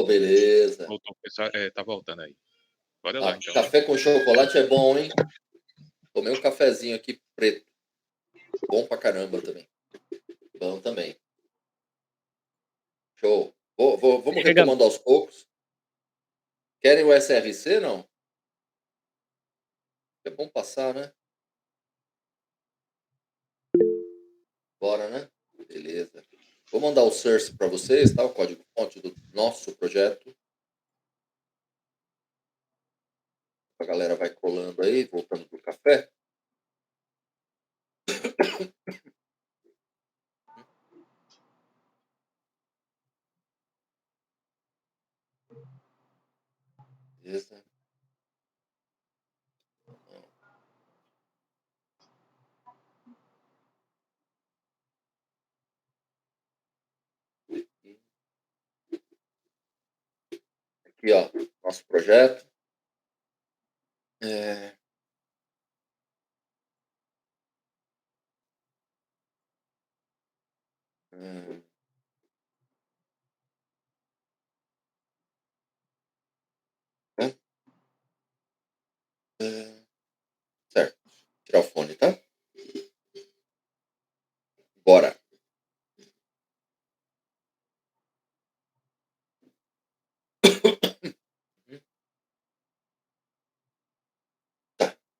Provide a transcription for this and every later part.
beleza. Voltou, pessoal, tá voltando aí. Bora lá Ah, então, né? café com chocolate é bom, hein? Tomei um cafezinho aqui preto. Bom pra caramba também. Bom também. Show. Vamos Chega retomando aos poucos. Querem o SRC, não? É bom passar, né? Bora, né? Beleza. Vou mandar o source para vocês, tá? O código-fonte do nosso projeto. A galera vai colando aí, voltando pro café. Beleza. Aqui, ó, nosso projeto. É, hum, né? Certo. Tirar o fone, tá? Bora.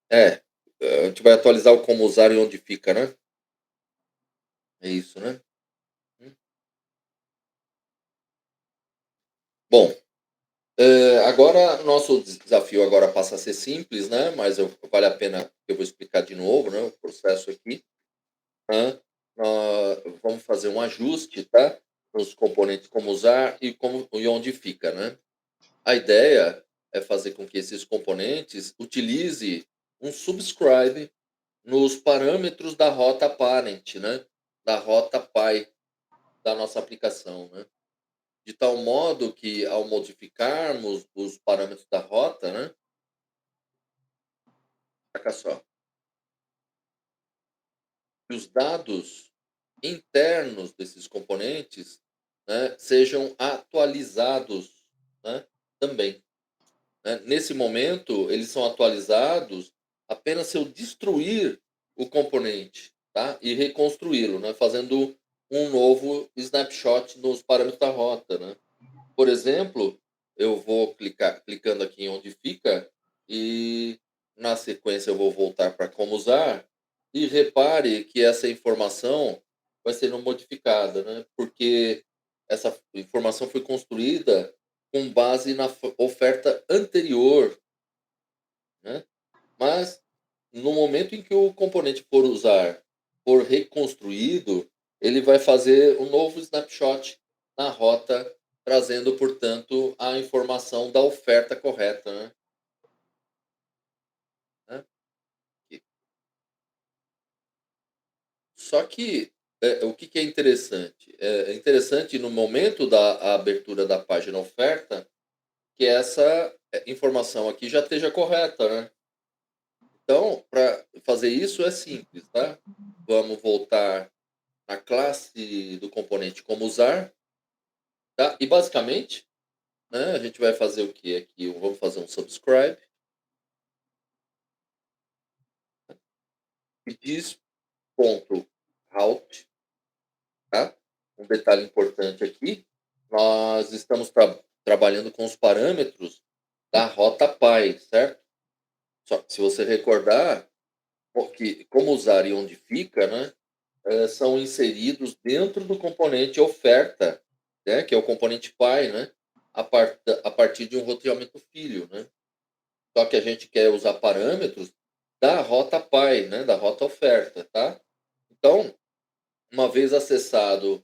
É, a gente vai atualizar o como usar e onde fica, né? É isso, né? Hum. Bom, agora nosso desafio agora passa a ser simples, né? Mas vale a pena que eu vou explicar de novo, né? O processo aqui. Né? Vamos fazer um ajuste, tá? Nos componentes como usar e onde fica, né? A ideia é fazer com que esses componentes utilize um subscribe nos parâmetros da rota parent, né? Da rota pai da nossa aplicação, né? De tal modo que ao modificarmos os parâmetros da rota, né? Saca só, os dados internos desses componentes, né, sejam atualizados, né, também. Né? Nesse momento, eles são atualizados apenas se eu destruir o componente, tá? E reconstruí-lo, né? Fazendo um novo snapshot nos parâmetros da rota, né? Por exemplo, eu vou clicando aqui em onde fica e na sequência eu vou voltar para como usar e repare que essa informação vai sendo modificada, né? Porque essa informação foi construída com base na oferta anterior, né? Mas no momento em que o componente for reconstruído, ele vai fazer um novo snapshot na rota, trazendo, portanto, a informação da oferta correta, né? Né? E- Só que o que, que é interessante? É interessante no momento da abertura da página oferta que essa informação aqui já esteja correta, né? Então, para fazer isso é simples, tá? Vamos voltar na classe do componente como usar, tá? E basicamente, né, a gente vai fazer o que aqui? Vamos fazer um subscribe e diz ponto route, tá? Um detalhe importante aqui, nós estamos trabalhando com os parâmetros da rota pi, certo? Só que se você recordar, que como usar e onde fica, né? São inseridos dentro do componente oferta, né, que é o componente pai, né, a partir de um roteamento filho, né? Só que a gente quer usar parâmetros da rota pai, né, da rota oferta, tá? Então, uma vez acessado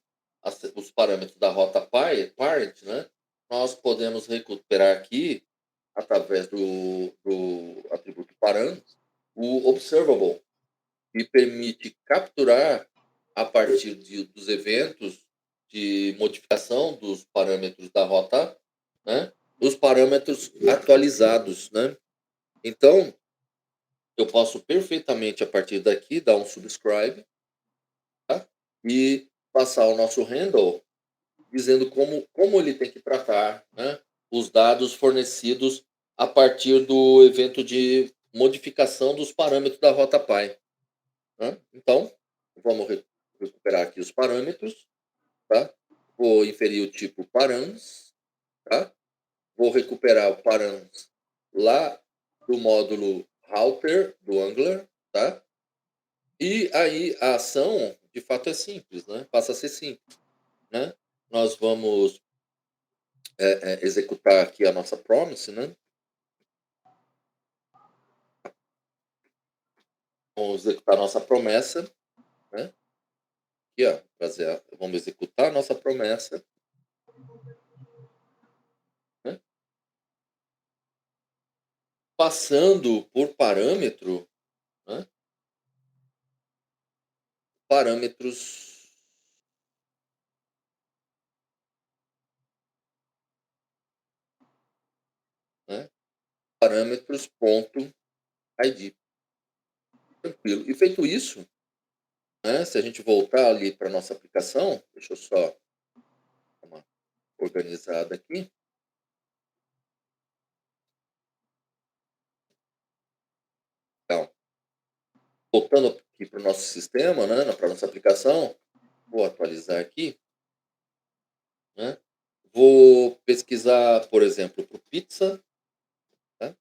os parâmetros da rota pai, parent, né, nós podemos recuperar aqui, através do atributo parâmetros, o observable, que permite capturar a partir dos eventos de modificação dos parâmetros da rota, né, os parâmetros atualizados, né? Então, eu posso perfeitamente a partir daqui dar um subscribe, tá? E passar o nosso handle dizendo como ele tem que tratar, né, os dados fornecidos a partir do evento de modificação dos parâmetros da rota pi. Né? Então, vamos recuperar aqui os parâmetros, tá? Vou inferir o tipo params, tá? Vou recuperar o params lá do módulo router do Angular, tá? E aí a ação, de fato, é simples, né? Passa a ser simples, né? Nós vamos executar aqui a nossa promise, né? Vamos executar a nossa promessa, né? Aqui, ó, vamos executar a nossa promessa, né? Passando por parâmetro, né? Parâmetros, né? Parâmetros ponto ID. Tranquilo. E feito isso, né? Se a gente voltar ali para nossa aplicação, deixa eu só dar uma organizada aqui. Então, voltando aqui para o nosso sistema, né? Para nossa aplicação, vou atualizar aqui, né? Vou pesquisar, por exemplo, para o pizza, tá?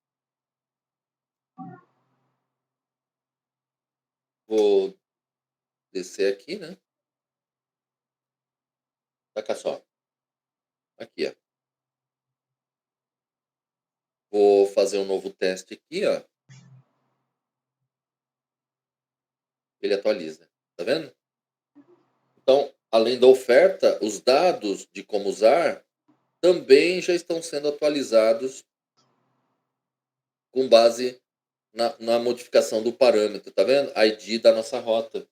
Vou descer aqui, né? Saca só. Aqui, ó. Vou fazer um novo teste aqui, ó. Ele atualiza. Tá vendo? Então, além da oferta, os dados de como usar também já estão sendo atualizados com base na modificação do parâmetro, tá vendo? ID da nossa rota.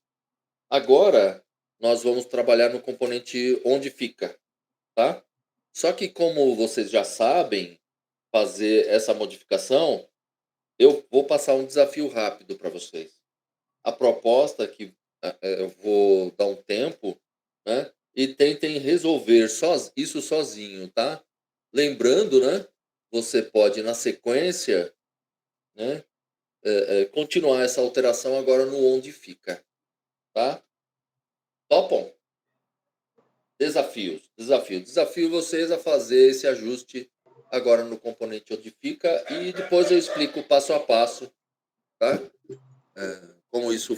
Agora, nós vamos trabalhar no componente onde fica, tá? Só que como vocês já sabem fazer essa modificação, eu vou passar um desafio rápido para vocês. A proposta é que eu vou dar um tempo, né? E tentem resolver isso sozinho, tá? Lembrando, né? Você pode, na sequência, né? Continuar essa alteração agora no onde fica, tá? Topam? Desafios, desafio. Desafio vocês a fazer esse ajuste agora no componente onde fica e depois eu explico passo a passo, tá? Como isso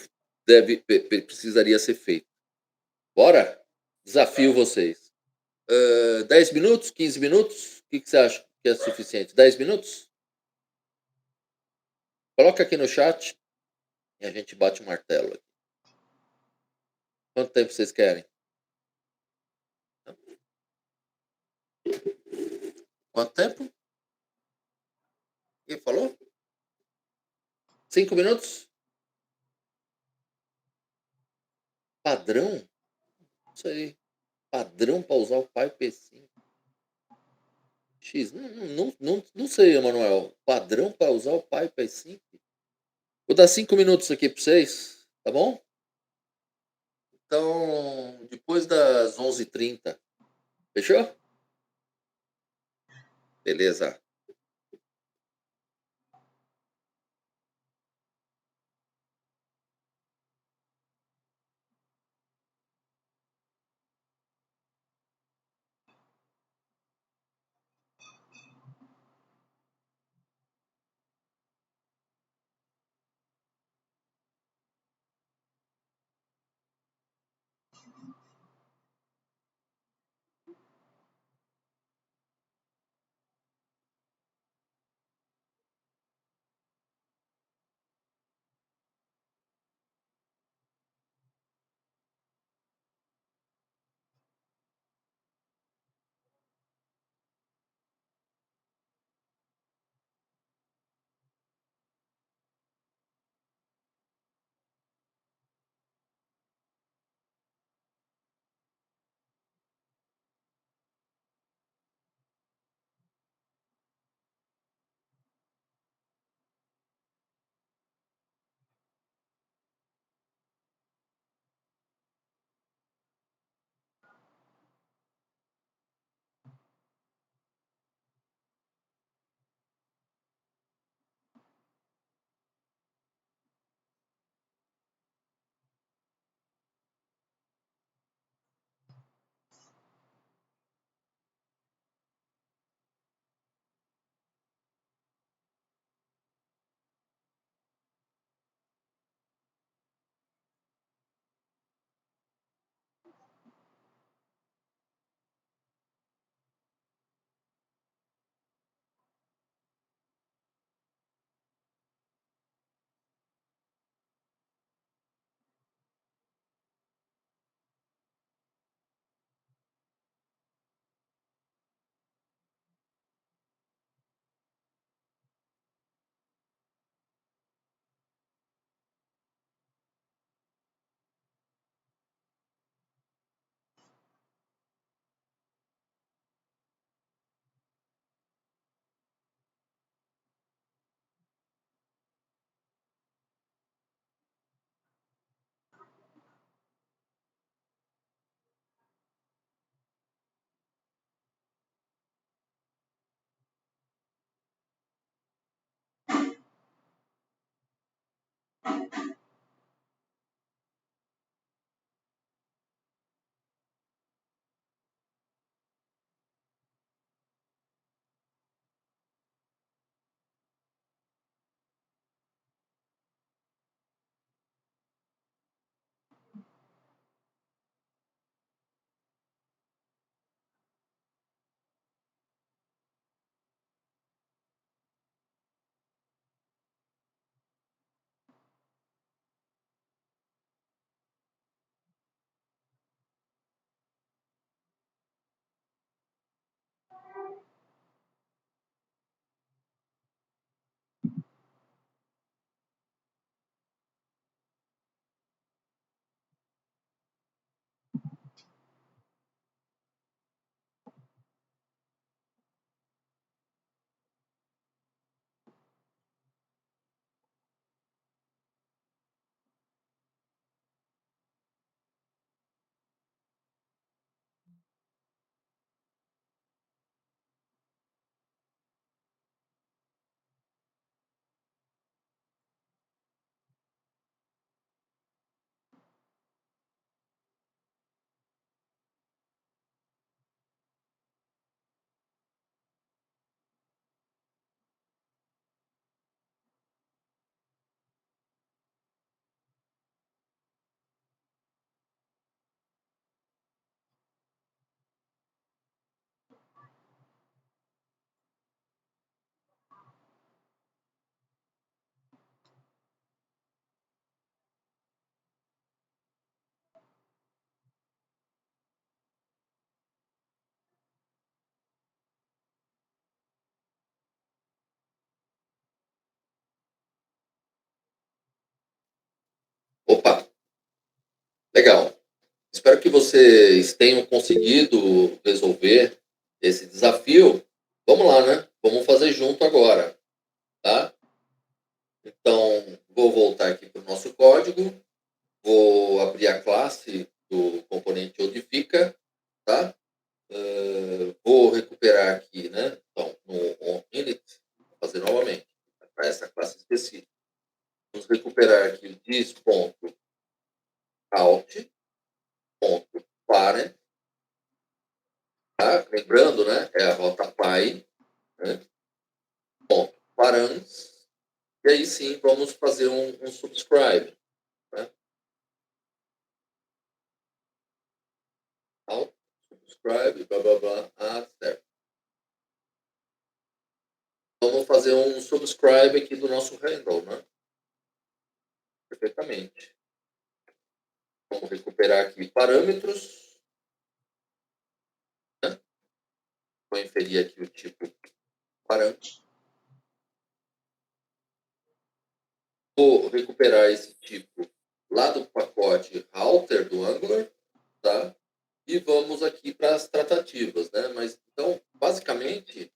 precisaria ser feito. Bora? Desafio vocês. 10 minutos? 15 minutos? O que você acha que é suficiente? 10 minutos? Coloca aqui no chat e a gente bate o martelo. Quanto tempo vocês querem? Quanto tempo? Quem falou? 5 minutos? Padrão? Isso aí. Padrão para usar o Pipe 5. X. Não sei, Emanuel. Padrão para usar o Pipe 5. Vou dar 5 minutos aqui para vocês, tá bom? Então, depois das 11h30. Fechou? Beleza. Opa, legal. Espero que vocês tenham conseguido resolver esse desafio. Vamos lá, né? Vamos fazer junto agora, tá? Então, vou voltar aqui para o nosso código, vou abrir a classe do componente Odifica, tá? Vou recuperar aqui, né? Então, no onInit, vou fazer novamente, para essa classe específica. Vamos recuperar aqui o dis.out.parent, tá? Lembrando, né? É a rota pi, né? Ponto params, e aí sim vamos fazer um subscribe, né? Out, subscribe, blá blá blá, certo. Vamos fazer um subscribe aqui do nosso handle, né? Perfeitamente. Vamos recuperar aqui parâmetros, né? Vou inferir aqui o tipo parâmetro. Vou recuperar esse tipo lá do pacote router do Angular, tá? E vamos aqui para as tratativas, né? Mas então, basicamente,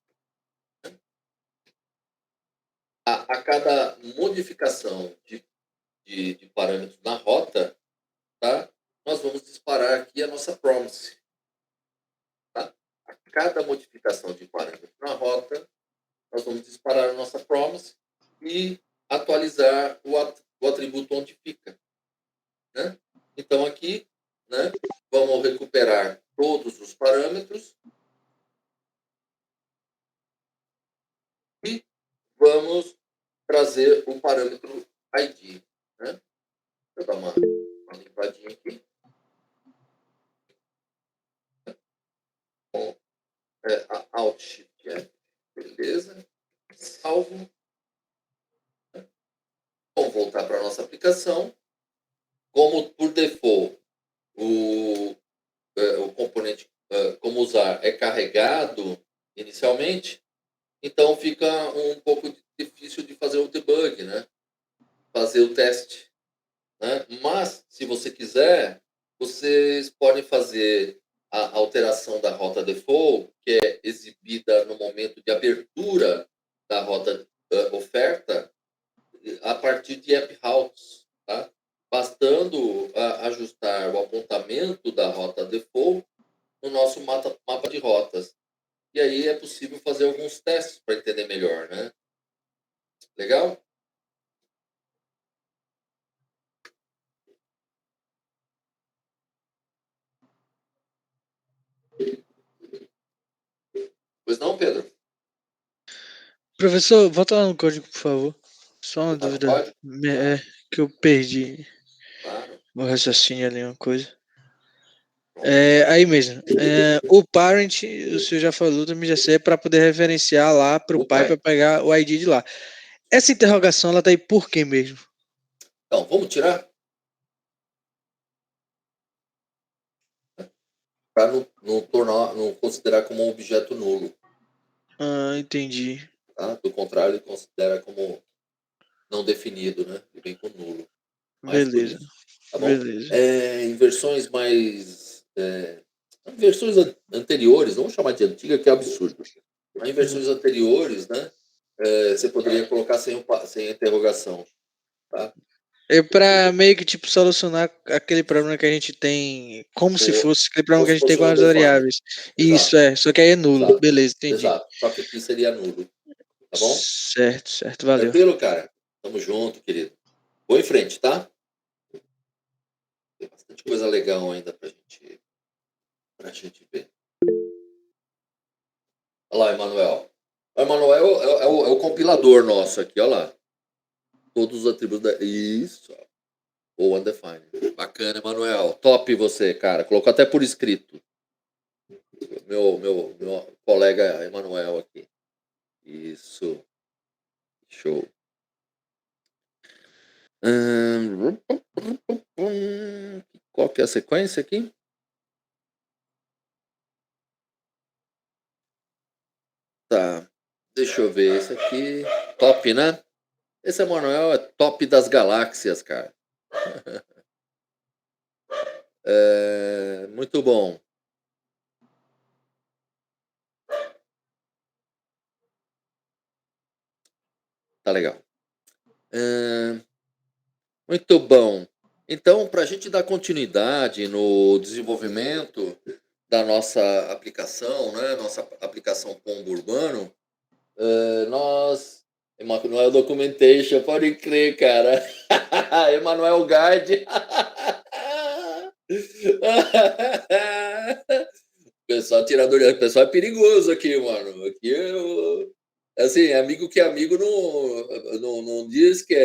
a cada modificação de parâmetros na rota, tá? Nós vamos disparar aqui a nossa promise, tá? A cada modificação de parâmetro na rota, nós vamos disparar a nossa promise e atualizar o atributo onde fica, né? Então aqui, né, vamos recuperar todos os parâmetros e vamos trazer o parâmetro ID, né? Deixa eu dar uma limpadinha aqui. Com a Alt Shift F. Beleza. Salvo. Vamos voltar para a nossa aplicação. Como por default o componente como usar é carregado inicialmente, então fica um pouco difícil de fazer o debug, né? Fazer o teste, né? Mas, se você quiser, vocês podem fazer a alteração da rota default, que é exibida no momento de abertura da rota oferta, a partir de app routes, tá? Bastando ajustar o apontamento da rota default no nosso mapa de rotas. E aí é possível fazer alguns testes para entender melhor, né? Legal? Pois não, Pedro? Professor, volta lá no código, por favor. Só uma Tá no dúvida código? Tá, que eu perdi claro. meu raciocínio ali, uma coisa. Pronto. Aí mesmo. O parent, o senhor já falou do MGC é para poder referenciar lá para o O pai pai. para pegar o ID de lá. Essa interrogação ela tá aí por quê mesmo? Então, vamos tirar? Para não considerar como um objeto nulo. Ah, entendi. Tá? Do contrário, ele considera como não definido, né? E vem com nulo. Mais por Beleza. isso. Tá bom? Beleza. Em versões mais. Em versões anteriores, não vamos chamar de antiga, que é absurdo. Mas em versões anteriores, né? Você poderia colocar sem interrogação. Tá? É para meio que tipo solucionar aquele problema que a gente tem, como se fosse aquele problema Como que a se gente tem fosse com um as undefined. variáveis. Isso Exato, só que aí é nulo. exato, Beleza, entendi. exato. Só que aqui seria nulo. Tá bom? Certo, certo, valeu. Tranquilo, cara? Tamo junto, querido. Vou em frente, tá? Tem bastante coisa legal ainda pra gente ver. Olha lá, Emanuel. O Emanuel é o compilador nosso aqui, olha lá. Todos os atributos da. Isso. O undefined. Bacana, Emanuel. Top você, cara. Colocou até por escrito. Meu colega Emanuel aqui. Isso. Show. Qual que é a sequência aqui? Tá. Deixa eu ver. Esse aqui. Top, né? Esse Emanuel é top das galáxias, cara. Muito bom. Tá legal. Muito bom. Então, para a gente dar continuidade no desenvolvimento da nossa aplicação, né? Nossa aplicação Pombo Urbano, nós. Emanuel Documentation, pode crer, cara. Emanuel Guide. Pessoal tirador, o pessoal é perigoso aqui, mano. Aqui assim, amigo que amigo não diz que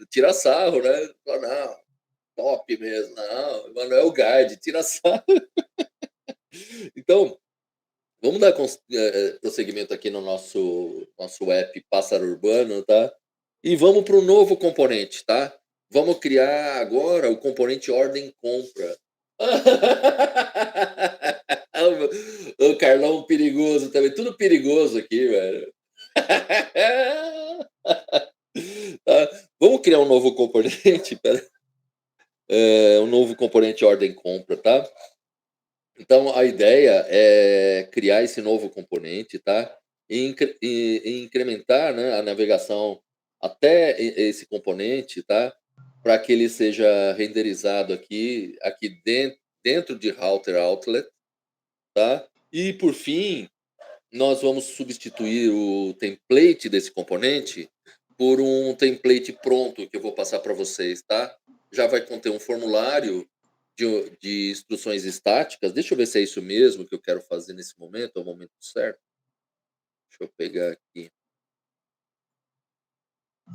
tira sarro, né? Fala, não, top mesmo, não, Emanuel Guide, tira sarro. Então, vamos dar prosseguimento aqui no nosso app Pássaro Urbano, tá? E vamos para o novo componente, tá? Vamos criar agora o componente ordem compra. O Carlão perigoso também, tudo perigoso aqui, velho. Tá? Vamos criar um novo componente, pera. Um novo componente ordem compra, tá? Então a ideia é criar esse novo componente, tá? E incrementar, né, a navegação até esse componente, tá? Para que ele seja renderizado aqui dentro de Router Outlet, tá? E por fim, nós vamos substituir o template desse componente por um template pronto que eu vou passar para vocês, tá? Já vai conter um formulário de instruções estáticas. Deixa eu ver se é isso mesmo que eu quero fazer nesse momento, é o momento certo. Deixa eu pegar aqui.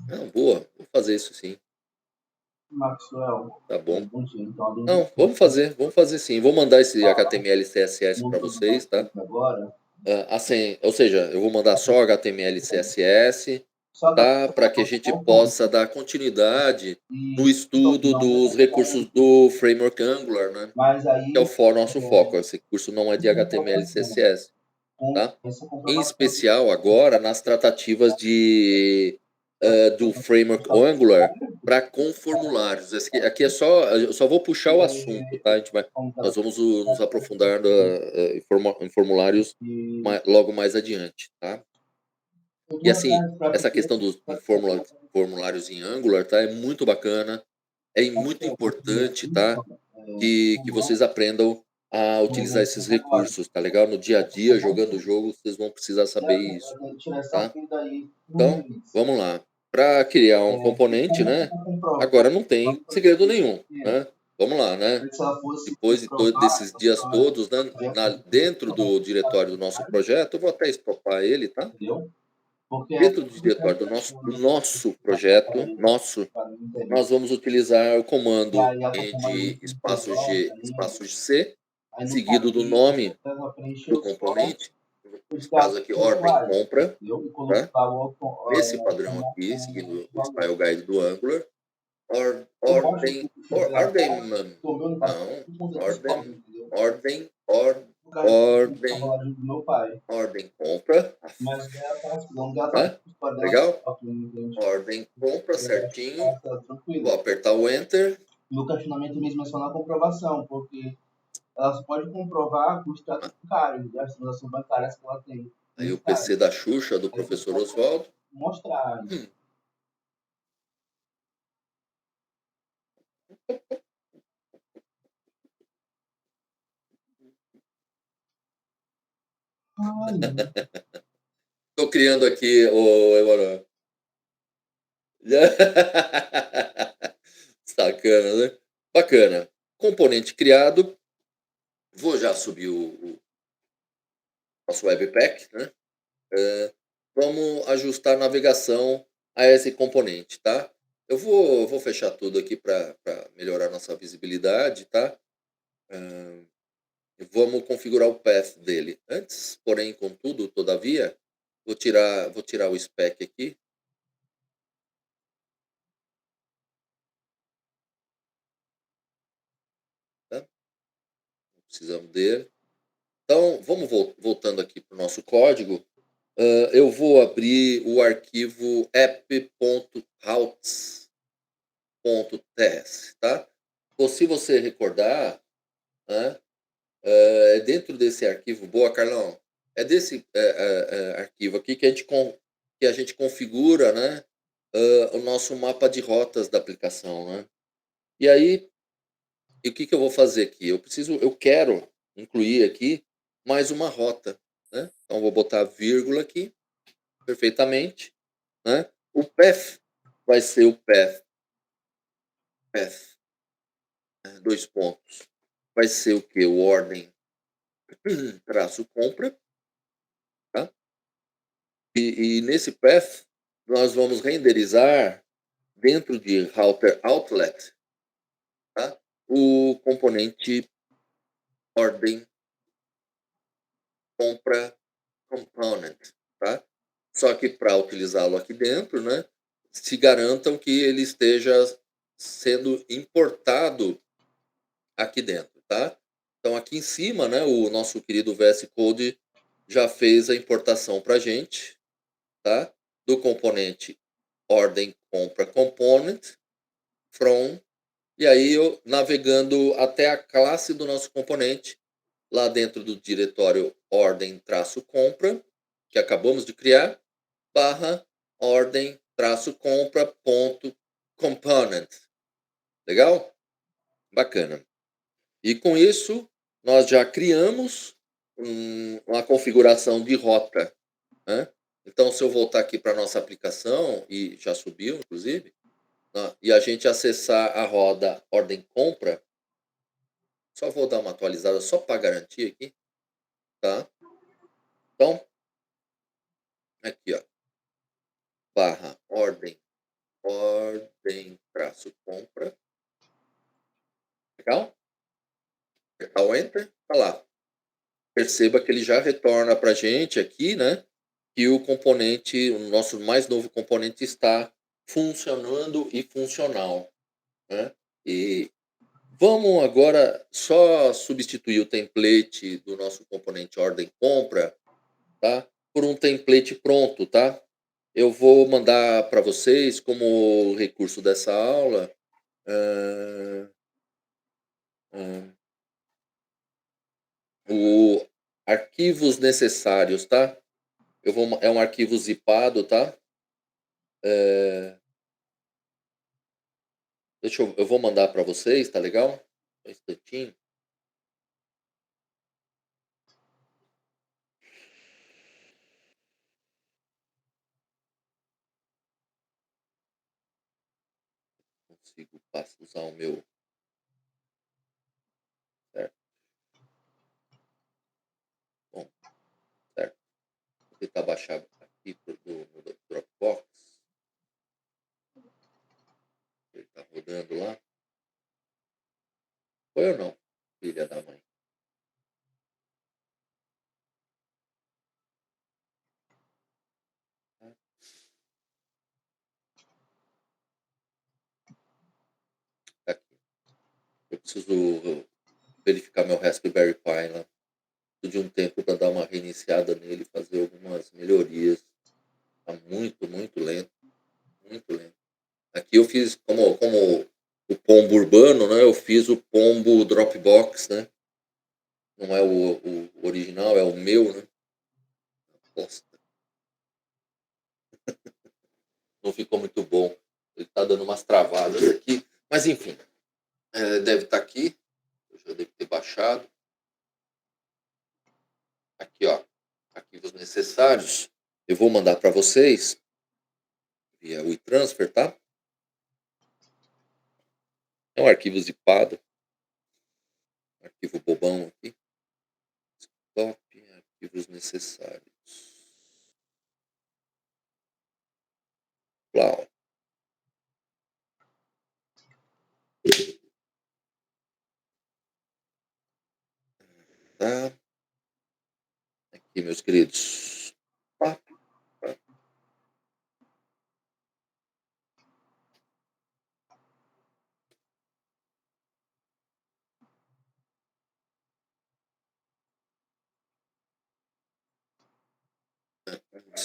Não, boa, vou fazer isso sim. Maxwell, Tá bom. bom dia. Então, Não, vamos fazer sim. Vou mandar esse HTML e CSS para vocês, tá? Agora, Assim, ou seja, eu vou mandar só HTML e CSS, só dá tá? Para que a gente possa dar continuidade no estudo dos recursos do Framework Angular, né? Mas aí, Que é o nosso foco. Esse curso não é de HTML e CSS, tá? Em especial agora nas tratativas do Framework Angular para com formulários. Aqui é eu só vou puxar o assunto, tá? Nós vamos nos aprofundar em formulários logo mais adiante, tá? E assim, essa questão dos formulários em Angular, tá? É muito bacana, é muito importante, tá? Que vocês aprendam a utilizar esses recursos, tá legal? No dia a dia, jogando o jogo, vocês vão precisar saber isso, tá? Então, vamos lá. Para criar um componente, né? Agora não tem segredo nenhum, né? vamos lá, né? Se ela fosse Depois de desses dias todos, né, dentro do diretório do nosso projeto, eu vou até estopar ele, tá? entendeu? Porque Dentro do diretório do nosso projeto, nós vamos utilizar o comando end espaço G, espaço C, seguido do nome do componente, nesse caso aqui, ordem compra, tá? Nesse padrão aqui, seguindo o style guide do Angular, ordem, ordem compra, né? Legal? Ordem compra certinho, vou apertar o Enter. No questionamento mesmo menciona a comprovação, porque ela só pode comprovar com o extrato bancário, as transações bancárias que ela tem. Aí o PC da Xuxa, do professor Oswaldo. Mostrar. Estou criando aqui, o Emanuel. Sacana, né? Bacana. Componente criado. Vou já subir o nosso webpack, né? Vamos ajustar a navegação a esse componente, tá? Eu vou fechar tudo aqui para melhorar nossa visibilidade, tá? Vamos configurar o path dele. Antes, porém, contudo, todavia, vou tirar o spec aqui. Tá? Não precisamos dele. Então, vamos voltando aqui para o nosso código. Eu vou abrir o arquivo app.routes.ts, tá? Se você recordar, né, dentro desse arquivo, boa, Carlão, é desse arquivo aqui que a gente configura, né, o nosso mapa de rotas da aplicação, né? E aí, o que eu vou fazer aqui? Eu quero incluir aqui mais uma rota, né? Então, vou botar vírgula aqui, perfeitamente, né? O path vai ser o path, dois pontos. Vai ser o que? O ordem traço compra, tá? E nesse path nós vamos renderizar dentro de router outlet, tá? O componente ordem compra component, tá? Só que para utilizá-lo aqui dentro, né, se garantam que ele esteja sendo importado aqui dentro, tá? Então aqui em cima, né, o nosso querido VS Code já fez a importação para a gente, tá? Do componente ordem compra component from, e aí eu navegando até a classe do nosso componente lá dentro do diretório ordem traço compra que acabamos de criar, barra ordem traço compra ponto component. Legal? Bacana. E com isso, nós já criamos uma configuração de rota, né? Então, se eu voltar aqui para a nossa aplicação, e já subiu, inclusive, né, e a gente acessar a roda ordem compra, só vou dar uma atualizada só para garantir aqui, tá? Então, aqui, ó, barra ordem traço compra, legal? Apertar o Enter, tá lá. Perceba que ele já retorna para a gente aqui, né? Que o componente, o nosso mais novo componente está funcionando e funcional, né? E vamos agora só substituir o template do nosso componente ordem compra, tá? Por um template pronto, tá? Eu vou mandar para vocês como recurso dessa aula. O arquivos necessários, tá? É um arquivo zipado, tá? Eu vou mandar para vocês, tá legal? Um instantinho. Consigo usar o meu tentar baixar aqui no Dropbox. Ele tá rodando lá. Foi ou não? Filha da mãe. Tá aqui. Eu preciso verificar meu Raspberry Pi lá. Preciso de um tempo para dar uma reiniciada nele, fazer algumas melhorias. Tá muito, muito lento. Muito lento. Aqui eu fiz, como o pombo urbano, né? Eu fiz o pombo Dropbox, né? Não é o original, é o meu, né? Bosta. Não ficou muito bom. Ele tá dando umas travadas aqui. Mas enfim, deve estar aqui. Eu já devo ter baixado. Aqui, ó. Arquivos necessários. Eu vou mandar para vocês via WeTransfer, tá? É um arquivo zipado. Arquivo bobão aqui. Top. Arquivos necessários. Uau. Tá? Aqui, meus queridos. Pá, pá.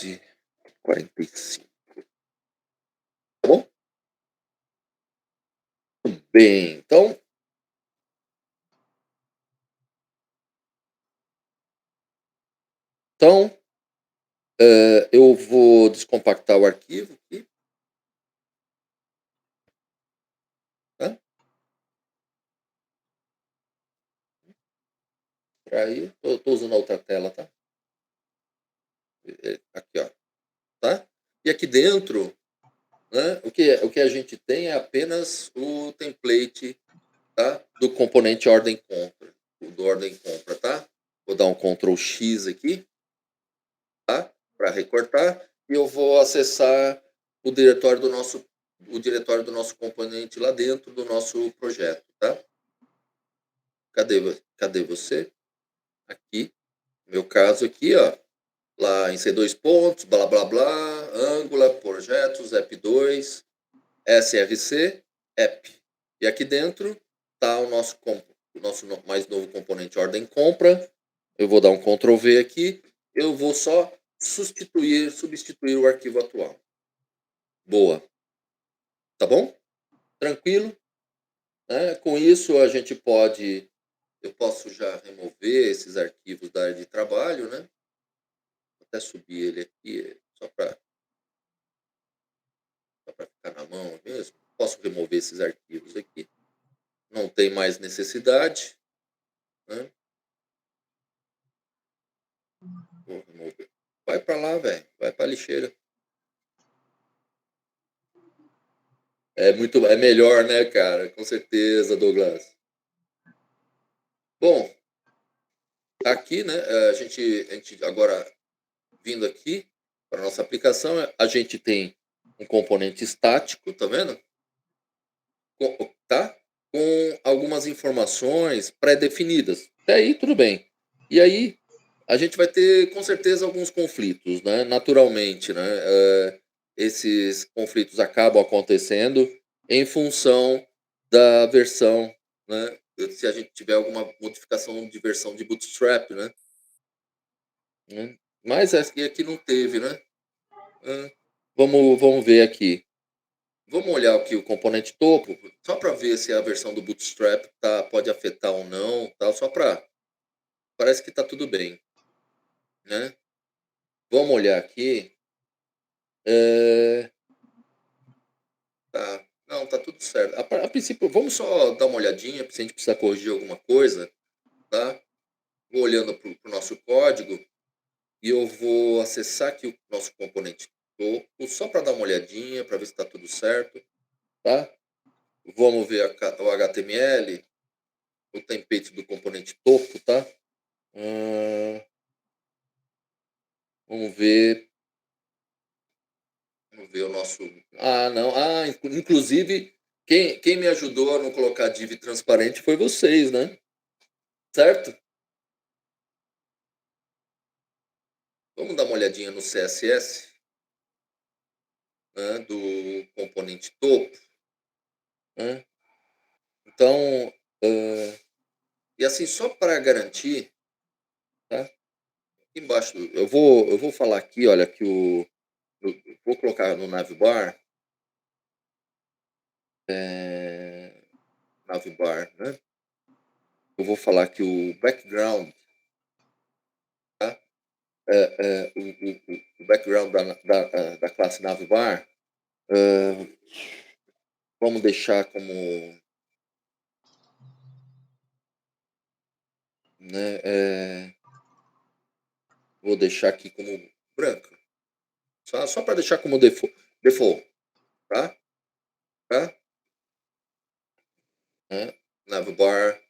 De 45. Tá bom? Bem, então eu vou descompactar o arquivo aqui. Tá? Aí, tô usando a outra tela, tá? Aqui, ó. Tá? E aqui dentro, né, o que a gente tem é apenas o template, tá? Do componente ordem compra. Do ordem compra, tá? Vou dar um Ctrl X aqui, tá? Para recortar. E eu vou acessar o diretório do nosso componente lá dentro do nosso projeto, tá? Cadê você? Aqui. Meu caso aqui, ó. Lá em C2 pontos, blá blá blá, Angular, projetos, app2, SRC, app. E aqui dentro está o nosso mais novo componente ordem compra. Eu vou dar um Ctrl V aqui. Eu vou só substituir o arquivo atual. Boa. Tá bom? Tranquilo? Né? Com isso eu posso já remover esses arquivos da área de trabalho, né? Vou até subir ele aqui, só para ficar na mão mesmo. Posso remover esses arquivos aqui. Não tem mais necessidade, né? Vou remover. Vai para lá, velho. Vai para a lixeira. É melhor, né, cara? Com certeza, Douglas. Bom, aqui, né, a gente agora vindo aqui para nossa aplicação, a gente tem um componente estático, tá vendo? Tá? Com algumas informações pré-definidas. Até aí, tudo bem. E aí, a gente vai ter, com certeza, alguns conflitos, né? Naturalmente, né? Esses conflitos acabam acontecendo em função da versão, né? Se a gente tiver alguma modificação de versão de Bootstrap, né? Mas aqui não teve, né? Vamos ver aqui. Vamos olhar aqui o componente topo, só para ver se a versão do Bootstrap pode afetar ou não, tá? Só para... Parece que está tudo bem, né? Vamos olhar aqui. Tá. Não, tá tudo certo. A princípio, vamos só dar uma olhadinha, se a gente precisar corrigir alguma coisa, tá? Vou olhando para o nosso código e eu vou acessar aqui o nosso componente topo, só para dar uma olhadinha, para ver se está tudo certo, tá? Vamos ver o HTML, o template do componente topo, tá? Vamos ver. Vamos ver o nosso. Ah, não. Ah, inclusive, quem me ajudou a não colocar div transparente foi vocês, né? Certo? Vamos dar uma olhadinha no CSS, né, do componente topo. Né? Então, e assim, só para garantir, tá? Aqui embaixo, eu vou falar aqui, olha, que vou colocar no navbar, navbar, né? Eu vou falar que o background, tá? O background da classe navbar, vamos deixar como, né? Vou deixar aqui como branco, só para deixar como default, tá? Tá? Né? Navbar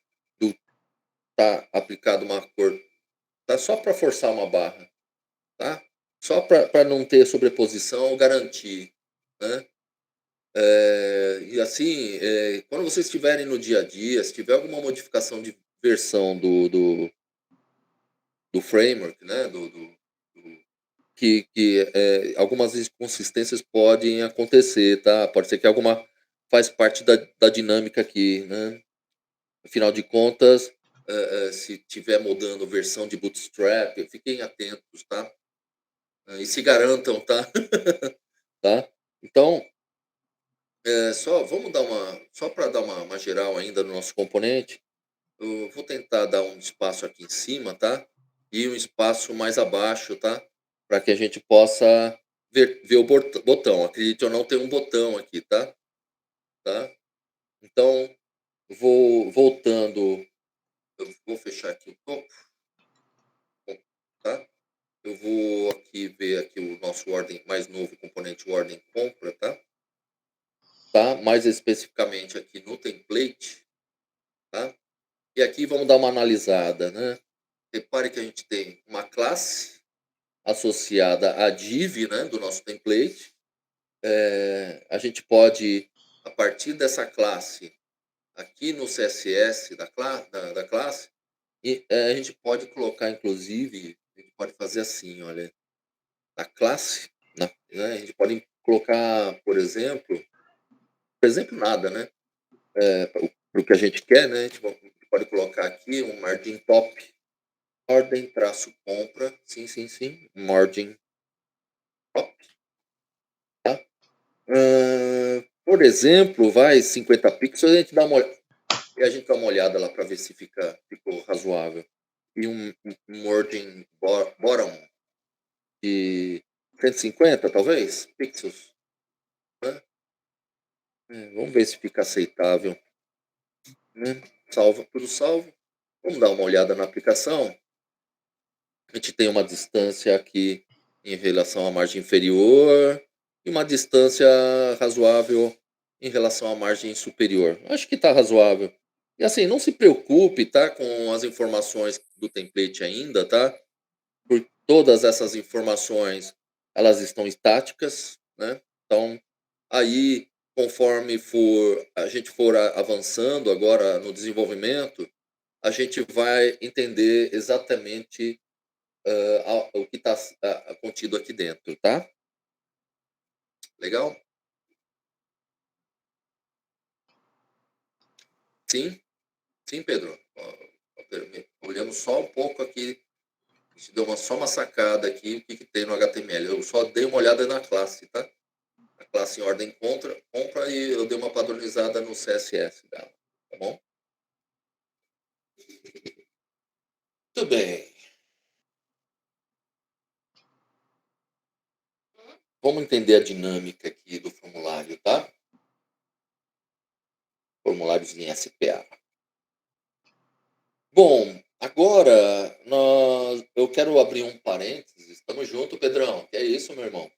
tá aplicado uma cor, tá? Só para forçar uma barra, tá? Só para não ter sobreposição, garantir, né? E assim, quando vocês estiverem no dia a dia, se tiver alguma modificação de versão do framework, né? Que algumas inconsistências podem acontecer, tá? Pode ser que alguma faz parte da dinâmica aqui, né? Afinal de contas, se tiver mudando versão de Bootstrap, fiquem atentos, tá? E se garantam, tá? Tá? Então, vamos dar só para dar uma geral ainda no nosso componente, eu vou tentar dar um espaço aqui em cima, tá? E um espaço mais abaixo, tá? Para que a gente possa ver o botão. Acredite ou não, tem um botão aqui, tá? Tá? Então, voltando, eu vou fechar aqui o topo, tá? Eu vou aqui ver aqui o nosso ordem mais novo componente, o ordem compra, tá? Tá? Mais especificamente aqui no template, tá? E aqui vamos dar uma analisada, né? Repare que a gente tem uma classe associada à div, né, do nosso template. A gente pode, a partir dessa classe, aqui no CSS da classe, a gente pode colocar, inclusive, a gente pode fazer assim, olha, na classe, né, a gente pode colocar, por exemplo nada, né? Para o que a gente quer, né? A gente pode colocar aqui um margin top, ordem traço compra, sim, margin top, tá? Por exemplo, vai 50 pixels, a gente dá uma olhada lá para ver se ficou razoável. E um margin bottom de 150, talvez, pixels. Né? Vamos ver se fica aceitável. Né? Tudo salvo. Vamos dar uma olhada na aplicação. A gente tem uma distância aqui em relação à margem inferior e uma distância razoável em relação à margem superior. Acho que está razoável. E assim, não se preocupe, tá, com as informações do template ainda, tá? Por todas essas informações, elas estão estáticas, né? Então, aí, conforme a gente for avançando agora no desenvolvimento, a gente vai entender exatamente o que está contido aqui dentro, tá? Legal? Sim, sim, Pedro. Olhando só um pouco aqui, a gente deu só uma sacada aqui, o que tem no HTML. Eu só dei uma olhada na classe, tá? A classe em ordem compra e eu dei uma padronizada no CSS dela, tá bom? Muito bem. Vamos entender a dinâmica aqui do formulário, tá? Formulários em SPA. Bom, agora eu quero abrir um parênteses. Estamos juntos, Pedrão. Que é isso, meu irmão?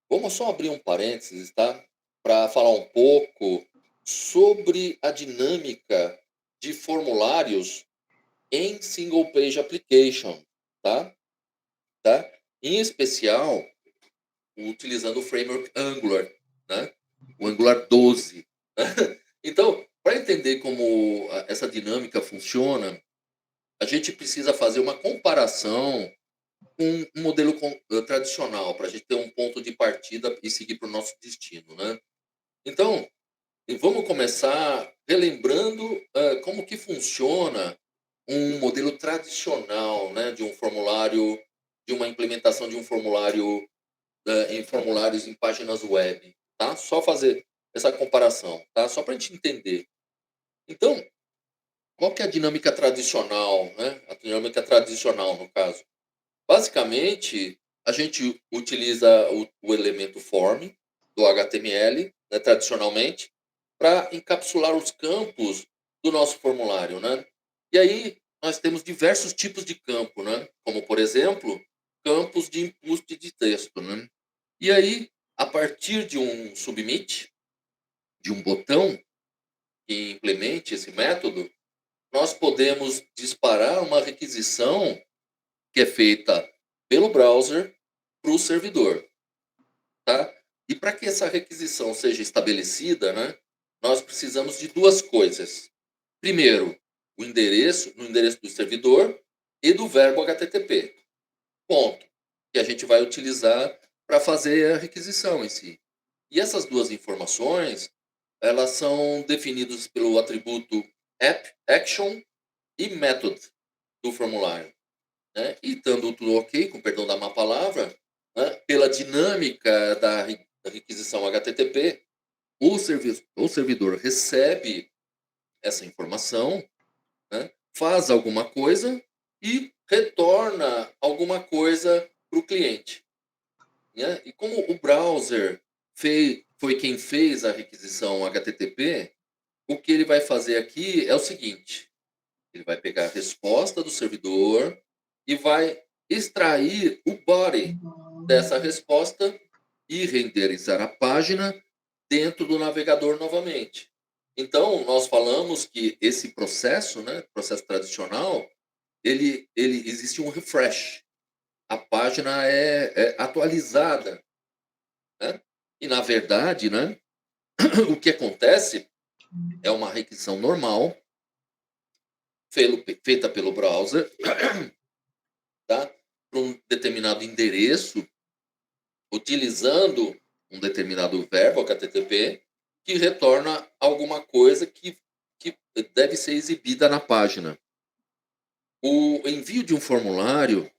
Vamos só abrir um parênteses, tá? Para falar um pouco sobre a dinâmica de formulários em Single Page Application, tá? em especial utilizando o framework Angular, né? O Angular 12. Né? Então, para entender como essa dinâmica funciona, a gente precisa fazer uma comparação com um modelo tradicional, para a gente ter um ponto de partida e seguir para o nosso destino. Né? Então, vamos começar relembrando como que funciona um modelo tradicional, né, de um formulário, de uma implementação de um formulário em formulários em páginas web, tá? Só fazer essa comparação, tá? Só para a gente entender. Então, qual que é a dinâmica tradicional, né? A dinâmica tradicional, no caso. Basicamente, a gente utiliza o elemento form do HTML, né, tradicionalmente, para encapsular os campos do nosso formulário, né? E aí nós temos diversos tipos de campo, né? Como, por exemplo, campos de input de texto, né? E aí, a partir de um submit, de um botão que implemente esse método, nós podemos disparar uma requisição que é feita pelo browser para o servidor, tá? E para que essa requisição seja estabelecida, né, nós precisamos de duas coisas. Primeiro, no endereço do servidor e do verbo HTTP. Ponto. Que a gente vai utilizar para fazer a requisição em si. E essas duas informações, elas são definidas pelo atributo app, action e method do formulário. Né? E estando tudo ok, com perdão da má palavra, né? Pela dinâmica da requisição HTTP, o servidor recebe essa informação, né? Faz alguma coisa e retorna alguma coisa para o cliente. Né? E como o browser foi quem fez a requisição HTTP, o que ele vai fazer aqui é o seguinte: ele vai pegar a resposta do servidor e vai extrair o body dessa resposta e renderizar a página dentro do navegador novamente. Então, nós falamos que esse processo, né, processo tradicional, ele existe um refresh. A página é atualizada, né? E, na verdade, né, o que acontece é uma requisição normal feita pelo browser, tá? Para um determinado endereço, utilizando um determinado verbo HTTP, que retorna alguma coisa que deve ser exibida na página. O envio de um formulário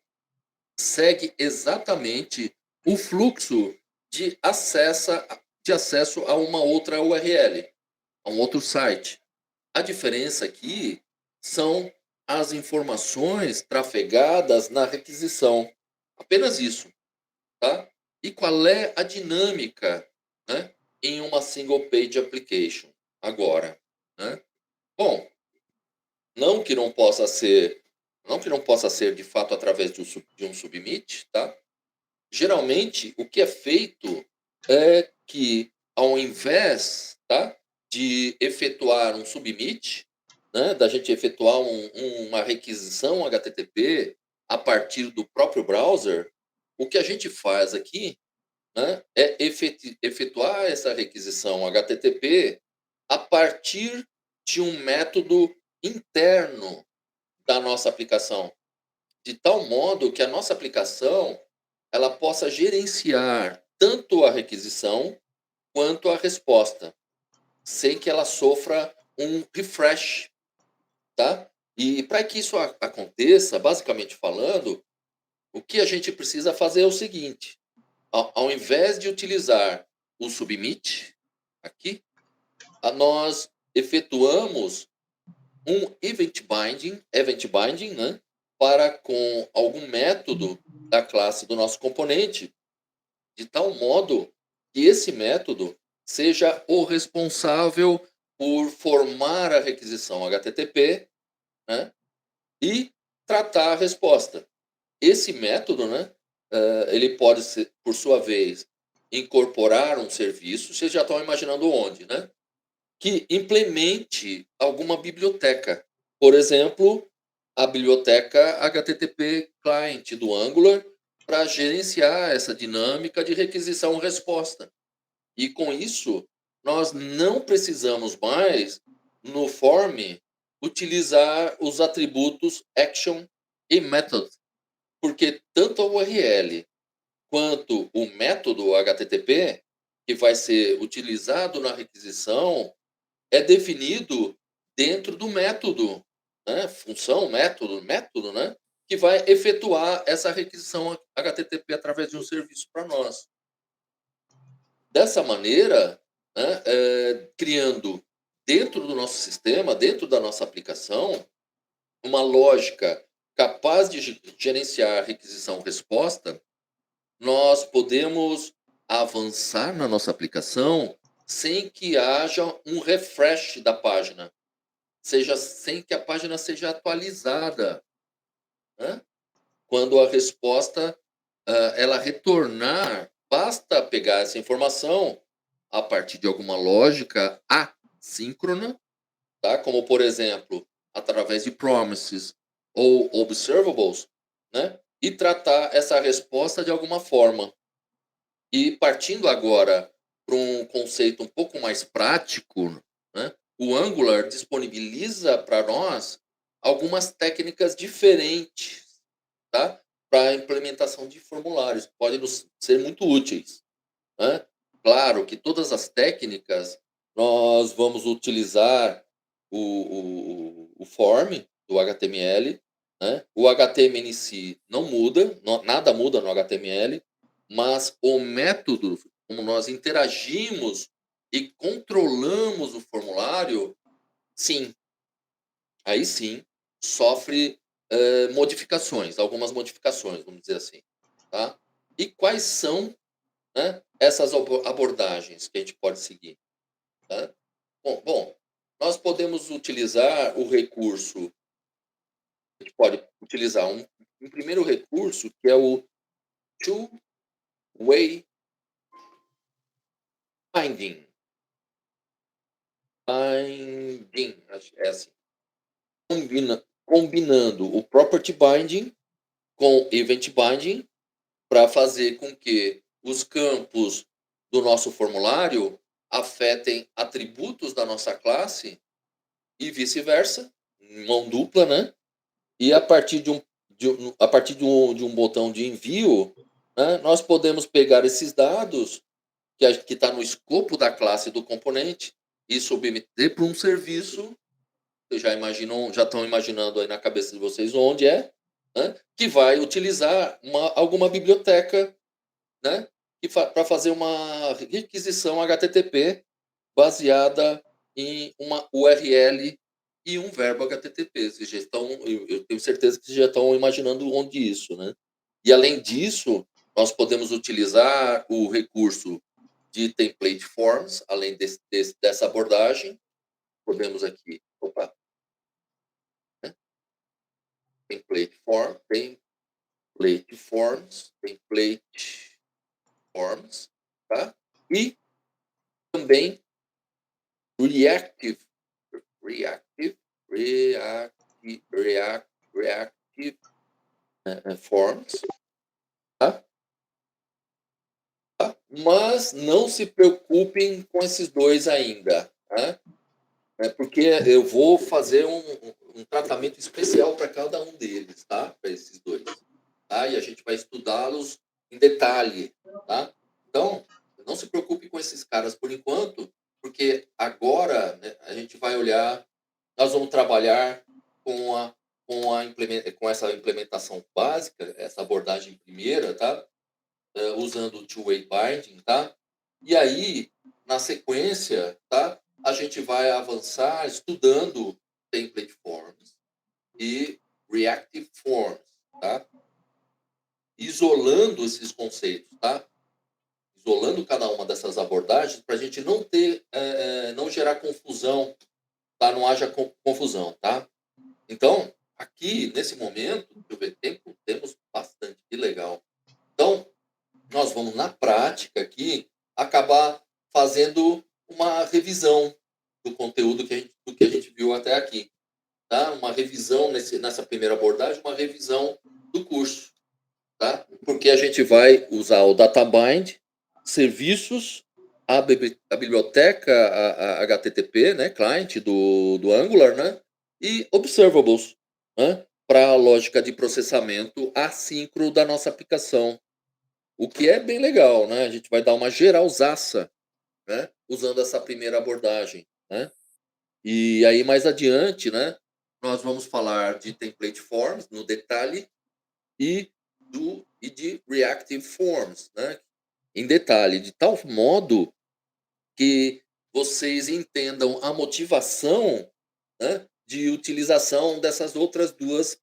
segue exatamente o fluxo de acesso a uma outra URL, a um outro site. A diferença aqui são as informações trafegadas na requisição. Apenas isso, tá? E qual é a dinâmica, né, em uma single page application agora, né? Bom, não que não possa ser, de fato através de um submit, tá? Geralmente o que é feito é que ao invés, tá, de efetuar um submit, né, da gente efetuar uma requisição HTTP a partir do próprio browser, o que a gente faz aqui, né, é efetuar essa requisição HTTP a partir de um método interno da nossa aplicação, de tal modo que a nossa aplicação ela possa gerenciar tanto a requisição quanto a resposta, sem que ela sofra um refresh, tá? E para que isso aconteça, basicamente falando, o que a gente precisa fazer é o seguinte: ao invés de utilizar o submit aqui, nós efetuamos um event binding, né, para com algum método da classe do nosso componente, de tal modo que esse método seja o responsável por formar a requisição HTTP, né, e tratar a resposta. Esse método, né, ele pode, por sua vez, incorporar um serviço, vocês já estão imaginando onde, né? Que implemente alguma biblioteca. Por exemplo, a biblioteca HTTP Client do Angular para gerenciar essa dinâmica de requisição-resposta. E com isso, nós não precisamos mais, no form, utilizar os atributos action e method, porque tanto a URL quanto o método HTTP, que vai ser utilizado na requisição, é definido dentro do método, né? Função, método, né? Que vai efetuar essa requisição HTTP através de um serviço para nós. Dessa maneira, né, criando dentro do nosso sistema, dentro da nossa aplicação, uma lógica capaz de gerenciar requisição-resposta, nós podemos avançar na nossa aplicação sem que haja um refresh da página, sem que a página seja atualizada, né? Quando a resposta ela retornar, basta pegar essa informação a partir de alguma lógica assíncrona, tá? Como, por exemplo, através de promises ou observables, né? E tratar essa resposta de alguma forma. E partindo agora para um conceito um pouco mais prático, né? O Angular disponibiliza para nós algumas técnicas diferentes, tá? Para a implementação de formulários, que podem nos ser muito úteis, né? Claro que todas as técnicas nós vamos utilizar o form do HTML, né? O HTML em si não muda, nada muda no HTML, mas o método, como nós interagimos e controlamos o formulário, sim, aí sim, sofre modificações, algumas modificações, vamos dizer assim. Tá? E quais são, né, essas abordagens que a gente pode seguir? Tá? Bom, nós podemos utilizar o recurso, a gente pode utilizar um primeiro recurso, que é o two-way binding. Acho que é assim. Combinando o property binding com event binding para fazer com que os campos do nosso formulário afetem atributos da nossa classe e vice-versa, mão dupla, né? E a partir de um botão de envio, né, nós podemos pegar esses dados que está no escopo da classe do componente e submeter para um serviço. Vocês já estão imaginando aí na cabeça de vocês onde é, né? Que vai utilizar alguma biblioteca, né? Para fazer uma requisição HTTP baseada em uma URL e um verbo HTTP. Vocês já estão, eu tenho certeza que vocês já estão imaginando onde isso, né? E além disso, nós podemos utilizar o recurso de template forms, além dessa abordagem. Podemos aqui, né? template forms, tá? E também reactive forms, tá? Mas não se preocupem com esses dois ainda, tá? Porque eu vou fazer um tratamento especial para cada um deles, tá? Para esses dois, tá? E a gente vai estudá-los em detalhe, tá? Então, não se preocupe com esses caras por enquanto, porque agora, né, a gente vai olhar, nós vamos trabalhar com essa implementação básica, essa abordagem primeira, tá? Usando o two-way binding, tá? E aí, na sequência, tá? A gente vai avançar estudando template forms e reactive forms, tá? Isolando esses conceitos, tá? Isolando cada uma dessas abordagens para a gente não ter, não gerar confusão, tá? Não haja confusão, tá? Então, aqui, nesse momento, deixa eu ver, tempo, temos bastante, que legal. Então, nós vamos, na prática aqui, acabar fazendo uma revisão do conteúdo do que a gente viu até aqui. Tá? Uma revisão, nessa primeira abordagem, uma revisão do curso. tá? Porque a gente vai usar o databind, serviços, a biblioteca a HTTP, né, client do Angular, né, e observables, né, para a lógica de processamento assíncrono da nossa aplicação. O que é bem legal, né? A gente vai dar uma geralzaça, né, usando essa primeira abordagem, né? E aí mais adiante, né, nós vamos falar de template forms no detalhe e de reactive forms, né, em detalhe, de tal modo que vocês entendam a motivação, né, de utilização dessas outras duas,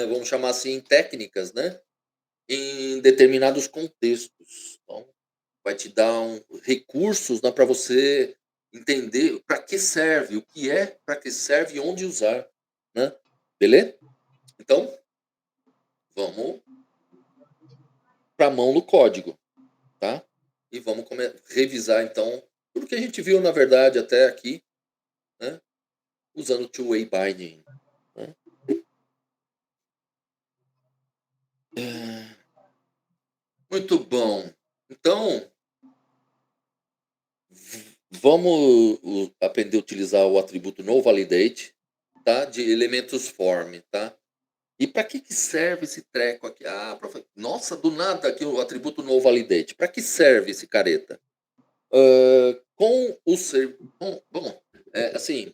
vamos chamar assim, técnicas, né, em determinados contextos. Então, vai te dar recursos, né, para você entender para que serve, o que é, para que serve e onde usar, né? Beleza? Então, vamos para a mão no código, tá? E vamos revisar, então, tudo que a gente viu, na verdade, até aqui, né? Usando two-way binding, né? Muito bom. Então, vamos aprender a utilizar o atributo noValidate, tá? De elementos form, tá? E para que serve esse treco aqui? Ah, nossa, do nada aqui o atributo noValidate. Para que serve esse careta? Com o bom, assim,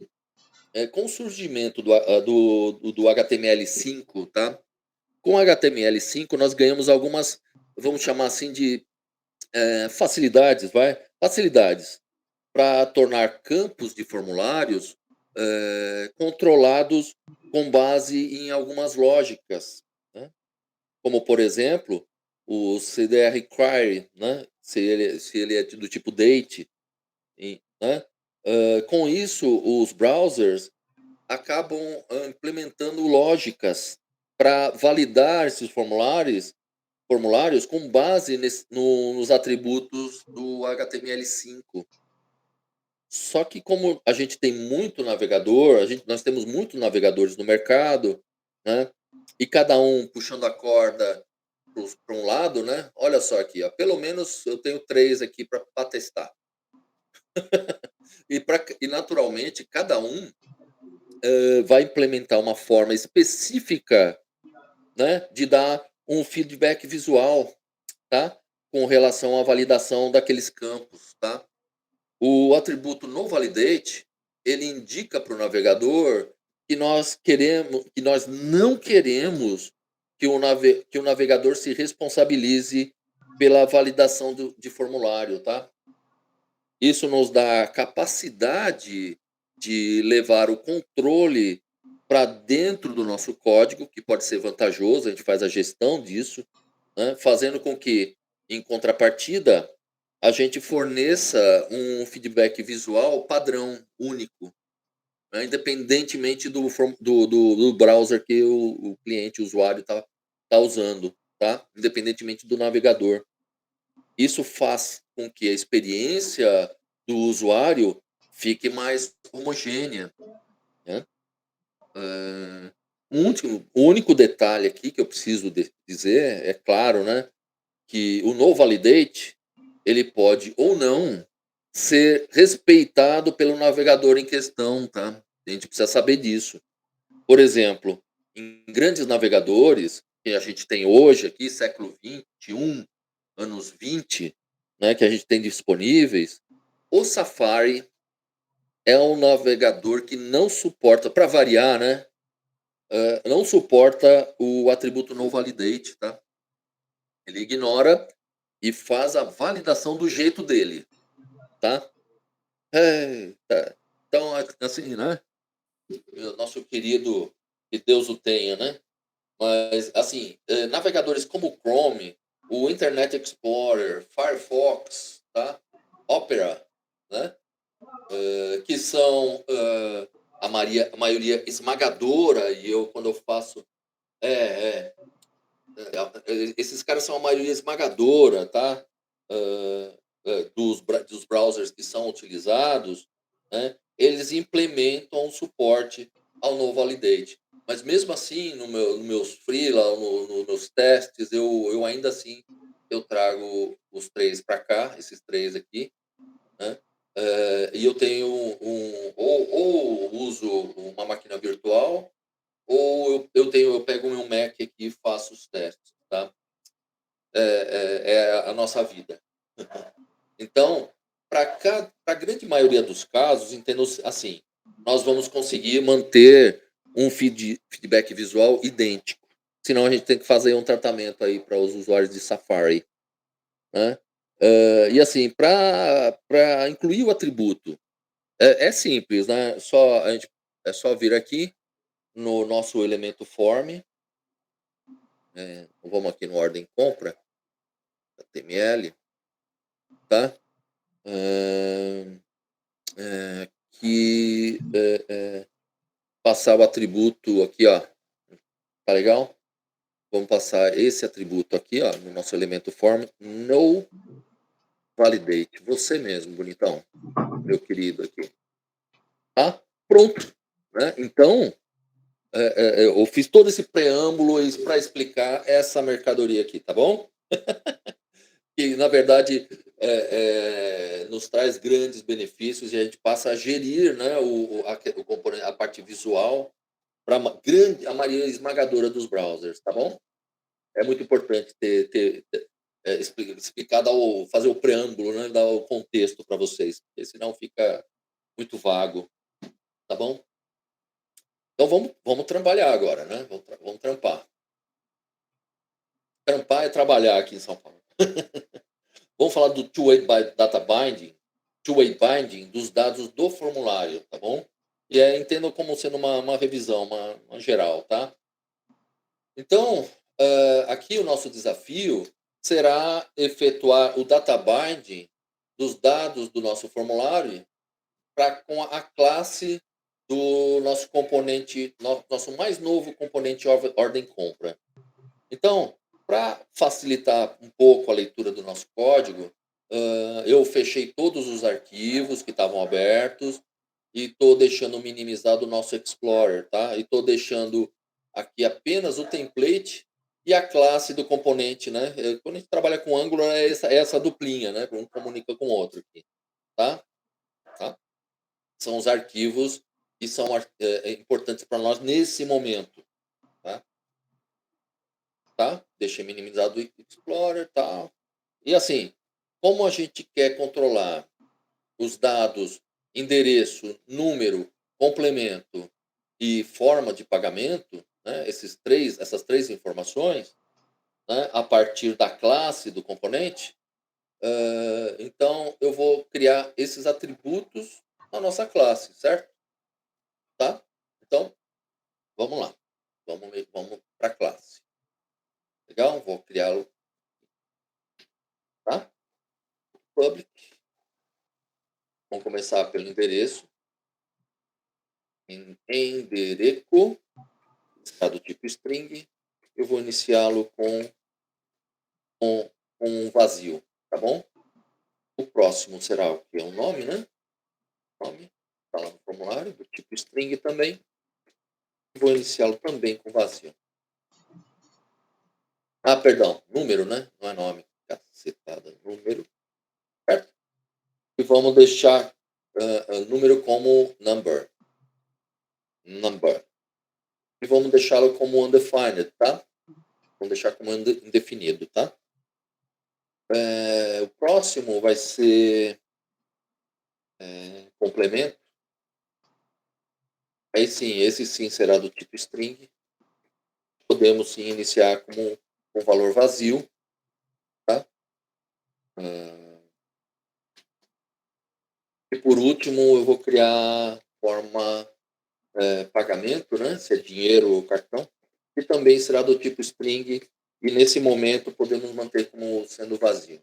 com o surgimento do HTML5, tá? Com o HTML5 nós ganhamos algumas, vamos chamar assim de facilidades, facilidades para tornar campos de formulários controlados com base em algumas lógicas, né? Como, por exemplo, o CDR query, né? Se ele é do tipo date, né? Com isso, os browsers acabam implementando lógicas para validar esses formulários com base nos atributos do HTML5. Só que como a gente tem muito navegador, nós temos muitos navegadores no mercado, né? E cada um puxando a corda para um lado, né? Olha só aqui, ó, pelo menos eu tenho 3 aqui para testar. E naturalmente cada um vai implementar uma forma específica, né, de dar um feedback visual, tá? Com relação à validação daqueles campos, tá? O atributo noValidate, ele indica para o navegador que nós não queremos que o navegador se responsabilize pela validação de formulário, tá? Isso nos dá a capacidade de levar o controle para dentro do nosso código, que pode ser vantajoso, a gente faz a gestão disso, né, fazendo com que, em contrapartida, a gente forneça um feedback visual padrão, único, né, independentemente do browser que o cliente, o usuário tá usando, tá? Independentemente do navegador. Isso faz com que a experiência do usuário fique mais homogênea, né? O único detalhe aqui que eu preciso dizer, é claro, né, que o noValidate, ele pode ou não ser respeitado pelo navegador em questão, tá? A gente precisa saber disso. Por exemplo, em grandes navegadores que a gente tem hoje aqui, século XXI, anos 20, né, que a gente tem disponíveis, o Safari é um navegador que não suporta, para variar, né, não suporta o atributo noValidate, tá? Ele ignora e faz a validação do jeito dele, tá? Tá. Então, assim, né? O nosso querido, que Deus o tenha, né? Mas, assim, navegadores como o Chrome, o Internet Explorer, Firefox, tá? Opera, né? Que são a maioria esmagadora, e eu, quando eu faço. É, esses caras são a maioria esmagadora, tá? Dos browsers que são utilizados, né? Eles implementam suporte ao noValidate. Mas mesmo assim, no meus freela, nos testes, eu ainda assim eu trago os 3 para cá, esses 3 aqui, né, e eu tenho ou uso uma máquina virtual, ou eu pego o meu Mac aqui e faço os testes, tá. É a nossa vida. Então, para a grande maioria dos casos, entendo assim, nós vamos conseguir manter um feedback visual idêntico, senão a gente tem que fazer um tratamento aí para os usuários de Safari, né. E assim, para incluir o atributo, é simples, né, é só vir aqui no nosso elemento form, vamos aqui no ordem compra, HTML, tá. Hã, que, passar o atributo aqui, ó, tá legal? Vamos passar esse atributo aqui, ó, no nosso elemento form, no validate, você mesmo, bonitão, meu querido aqui, tá? Pronto, né? Então, eu fiz todo esse preâmbulo para explicar essa mercadoria aqui, tá bom? Que na verdade nos traz grandes benefícios e a gente passa a gerir, né, o componente, a parte visual para a maioria esmagadora dos browsers, tá bom? É muito importante explicar, fazer o preâmbulo, né, dar o contexto para vocês, porque senão fica muito vago, tá bom? Então vamos trabalhar agora, né? Vamos trampar. Trampar é trabalhar aqui em São Paulo. Vamos falar do two-way binding dos dados do formulário, tá bom? E entendam como sendo uma revisão, uma geral, tá? Então, aqui o nosso desafio será efetuar o data binding dos dados do nosso formulário com a classe do nosso componente, nosso mais novo componente ordem compra. Então, para facilitar um pouco a leitura do nosso código, eu fechei todos os arquivos que estavam abertos e estou deixando minimizado o nosso Explorer, tá? E estou deixando aqui apenas o template e a classe do componente, né? Quando a gente trabalha com Angular, é essa duplinha, né? Um comunica com o outro aqui, tá? Tá? São os arquivos que são importantes para nós nesse momento, tá? Tá? Deixei minimizado o Explorer, tal. E assim, como a gente quer controlar os dados endereço, número, complemento e forma de pagamento, né, essas três informações, né, a partir da classe do componente, então eu vou criar esses atributos na nossa classe, certo? Tá? Então, vamos lá. Vamos para a classe. Legal? Vou criá-lo, tá? Public. Vamos começar pelo endereço. Endereco, está do tipo string. Eu vou iniciá-lo com um vazio, tá bom? O próximo será o que? Um nome, né? Nome, está lá no formulário, do tipo string também. Vou iniciá-lo também com vazio. Ah, perdão, número, né? Não é nome. Cacetada, número. Certo? E vamos deixar número como number. Number. E vamos deixá-lo como undefined, tá? Vamos deixar como indefinido, tá? O próximo vai ser complemento. Aí sim, esse sim será do tipo string. Podemos sim iniciar com valor vazio, tá? E por último, eu vou criar forma pagamento, né? Se é dinheiro ou cartão, que também será do tipo string. E nesse momento podemos manter como sendo vazio.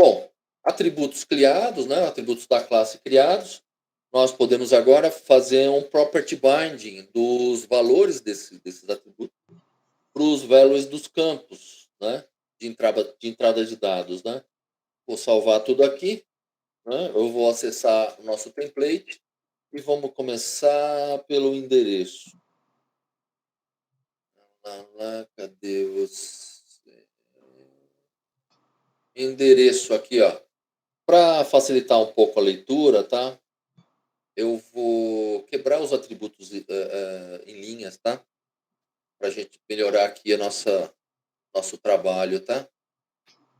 Bom, atributos criados, né? Atributos da classe criados. Nós podemos agora fazer um property binding dos valores desses atributos para os values dos campos, né? De entrada de dados, né? Vou salvar tudo aqui, né? Eu vou acessar o nosso template e vamos começar pelo endereço. Lá, cadê você? Endereço aqui, ó. Para facilitar um pouco a leitura, tá? Eu vou quebrar os atributos em linhas, tá? Para a gente melhorar aqui nosso trabalho, tá?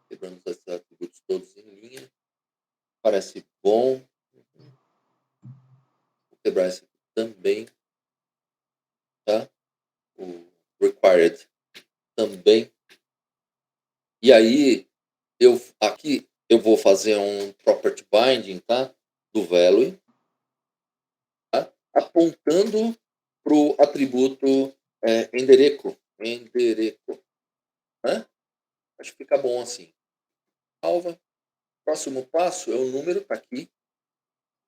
Quebrando esses atributos todos em linha. Parece bom. Vou quebrar esse aqui também, tá? O required também. E aí, aqui eu vou fazer um property binding, tá? Do value, tá? Apontando para o atributo endereco. Né? Acho que fica bom assim. Salva. Próximo passo é o número, tá aqui.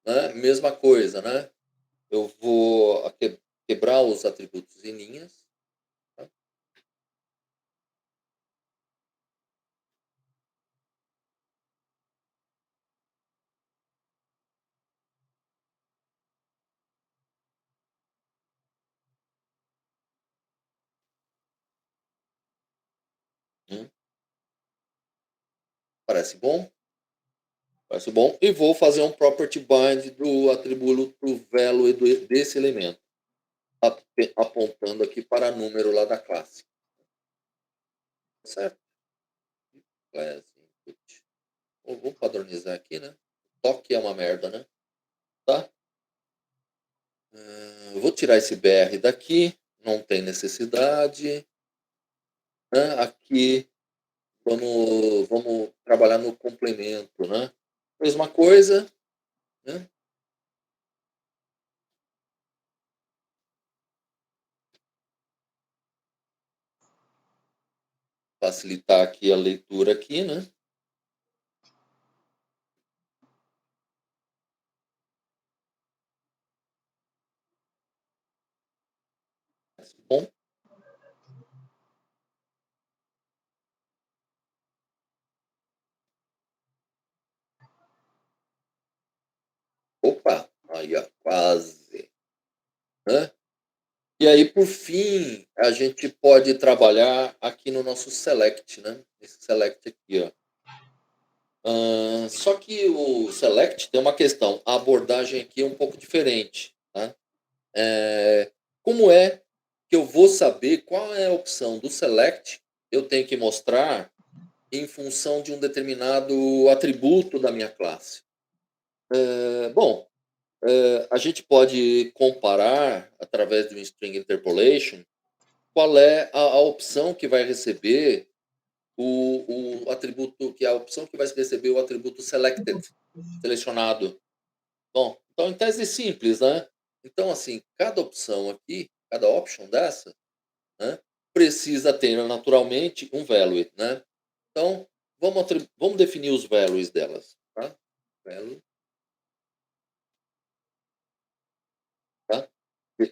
Né? Mesma coisa, né? Eu vou quebrar os atributos em linhas. Tá? Parece bom? Parece bom. E vou fazer um property bind do atributo value desse elemento, apontando aqui para número lá da classe. Certo? Class input. Vamos padronizar aqui, né? Toque é uma merda, né? Tá? Vou tirar esse BR daqui. Não tem necessidade. Né? Aqui, vamos trabalhar no complemento, né? Mesma coisa, né? Facilitar aqui a leitura aqui, né? Bom. Opa, aí ó, quase. Né? E aí, por fim, a gente pode trabalhar aqui no nosso select, né? Esse select aqui, ó. Só que o select tem uma questão, a abordagem aqui é um pouco diferente, tá? Como é que eu vou saber qual é a opção do select? Eu tenho que mostrar em função de um determinado atributo da minha classe. Bom, a gente pode comparar através de um string interpolation qual é a opção que vai receber o atributo, que é a opção que vai receber o atributo selected, selecionado. Bom, então em tese simples, né? Então, assim, cada opção aqui, cada option dessa, né, precisa ter naturalmente um value, né? Então, vamos definir os values delas, tá? Value, tá?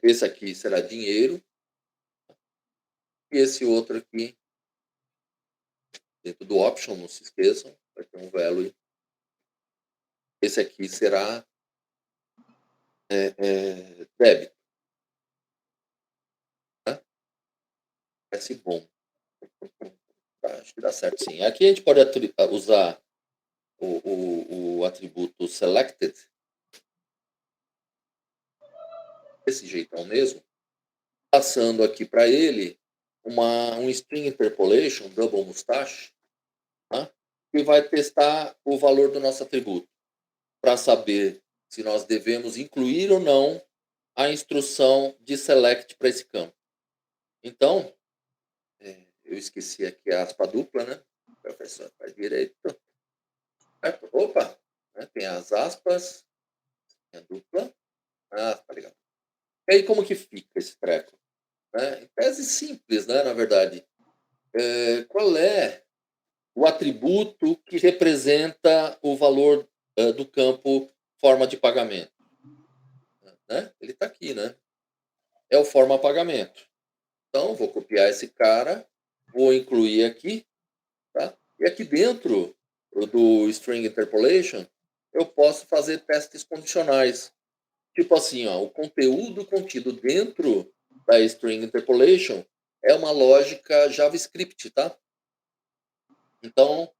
Esse aqui será dinheiro, e esse outro aqui, dentro do option, não se esqueçam, vai ter um value. Esse aqui será débito. Né? Parece bom. Tá, acho que dá certo sim. Aqui a gente pode usar o atributo selected, desse jeitão mesmo, passando aqui para ele um string interpolation, double mustache, tá? Que vai testar o valor do nosso atributo, para saber se nós devemos incluir ou não a instrução de select para esse campo. Então, eu esqueci aqui a aspa dupla, né? Professor, faz direito. Opa, né? Tem as aspas, tem a dupla. Ah, tá legal. E aí, como que fica esse treco? Em tese simples, né, na verdade. Qual é o atributo que representa o valor do campo forma de pagamento? Né? Ele está aqui, né? É o forma pagamento. Então, vou copiar esse cara, vou incluir aqui, tá? E aqui dentro do string interpolation, eu posso fazer testes condicionais. Tipo assim, ó, o conteúdo contido dentro da string interpolation é uma lógica JavaScript, tá? Então,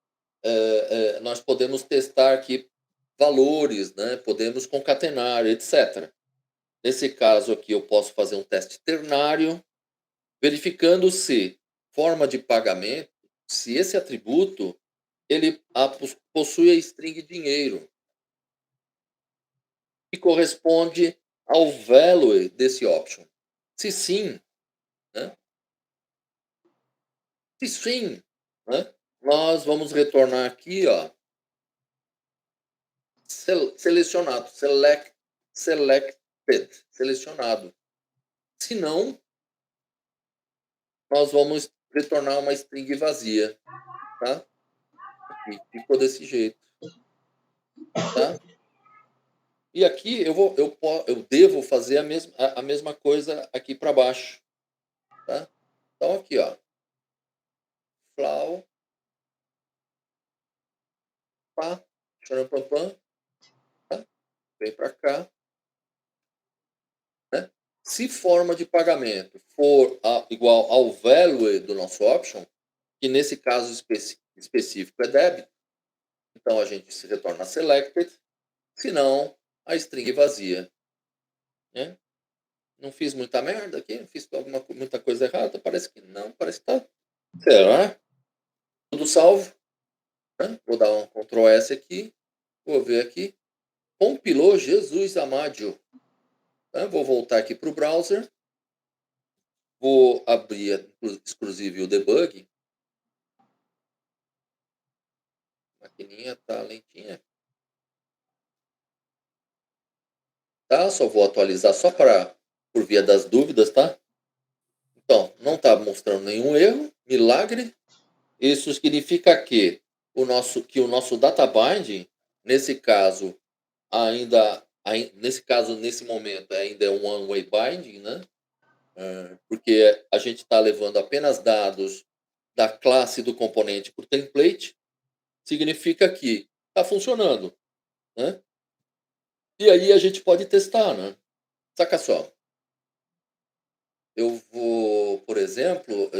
nós podemos testar aqui valores, né? Podemos concatenar, etc. Nesse caso aqui, eu posso fazer um teste ternário, verificando se forma de pagamento, se esse atributo ele possui a string dinheiro, que corresponde ao value desse option. Se sim, né? Se sim, né? Nós vamos retornar aqui, ó, selecionado, selected, selecionado. Se não, nós vamos retornar uma string vazia, tá? Aqui, ficou desse jeito, tá? E aqui eu devo fazer a mesma coisa aqui para baixo, tá? Então aqui, ó, flow, pá, charampam, tá? Vem para cá, né? Se forma de pagamento for igual ao value do nosso option, que nesse caso específico é débito, então a gente se retorna selected, se não, a string vazia, né? Não fiz muita merda aqui? Não fiz muita coisa errada? Parece que não, parece que tá. Será? Tudo salvo. Né? Vou dar um Ctrl S aqui. Vou ver aqui. Compilou, Jesus amado. Né? Vou voltar aqui para o browser. Vou abrir, exclusive, o debug. A maquininha tá lentinha. Tá? Só vou atualizar só por via das dúvidas, tá? Então, não está mostrando nenhum erro. Milagre. Isso significa que o nosso data binding, nesse caso, nesse momento, ainda é um one-way binding, né? Porque a gente está levando apenas dados da classe do componente por template, significa que está funcionando, né? E aí a gente pode testar, né? Saca só. Eu vou, por exemplo,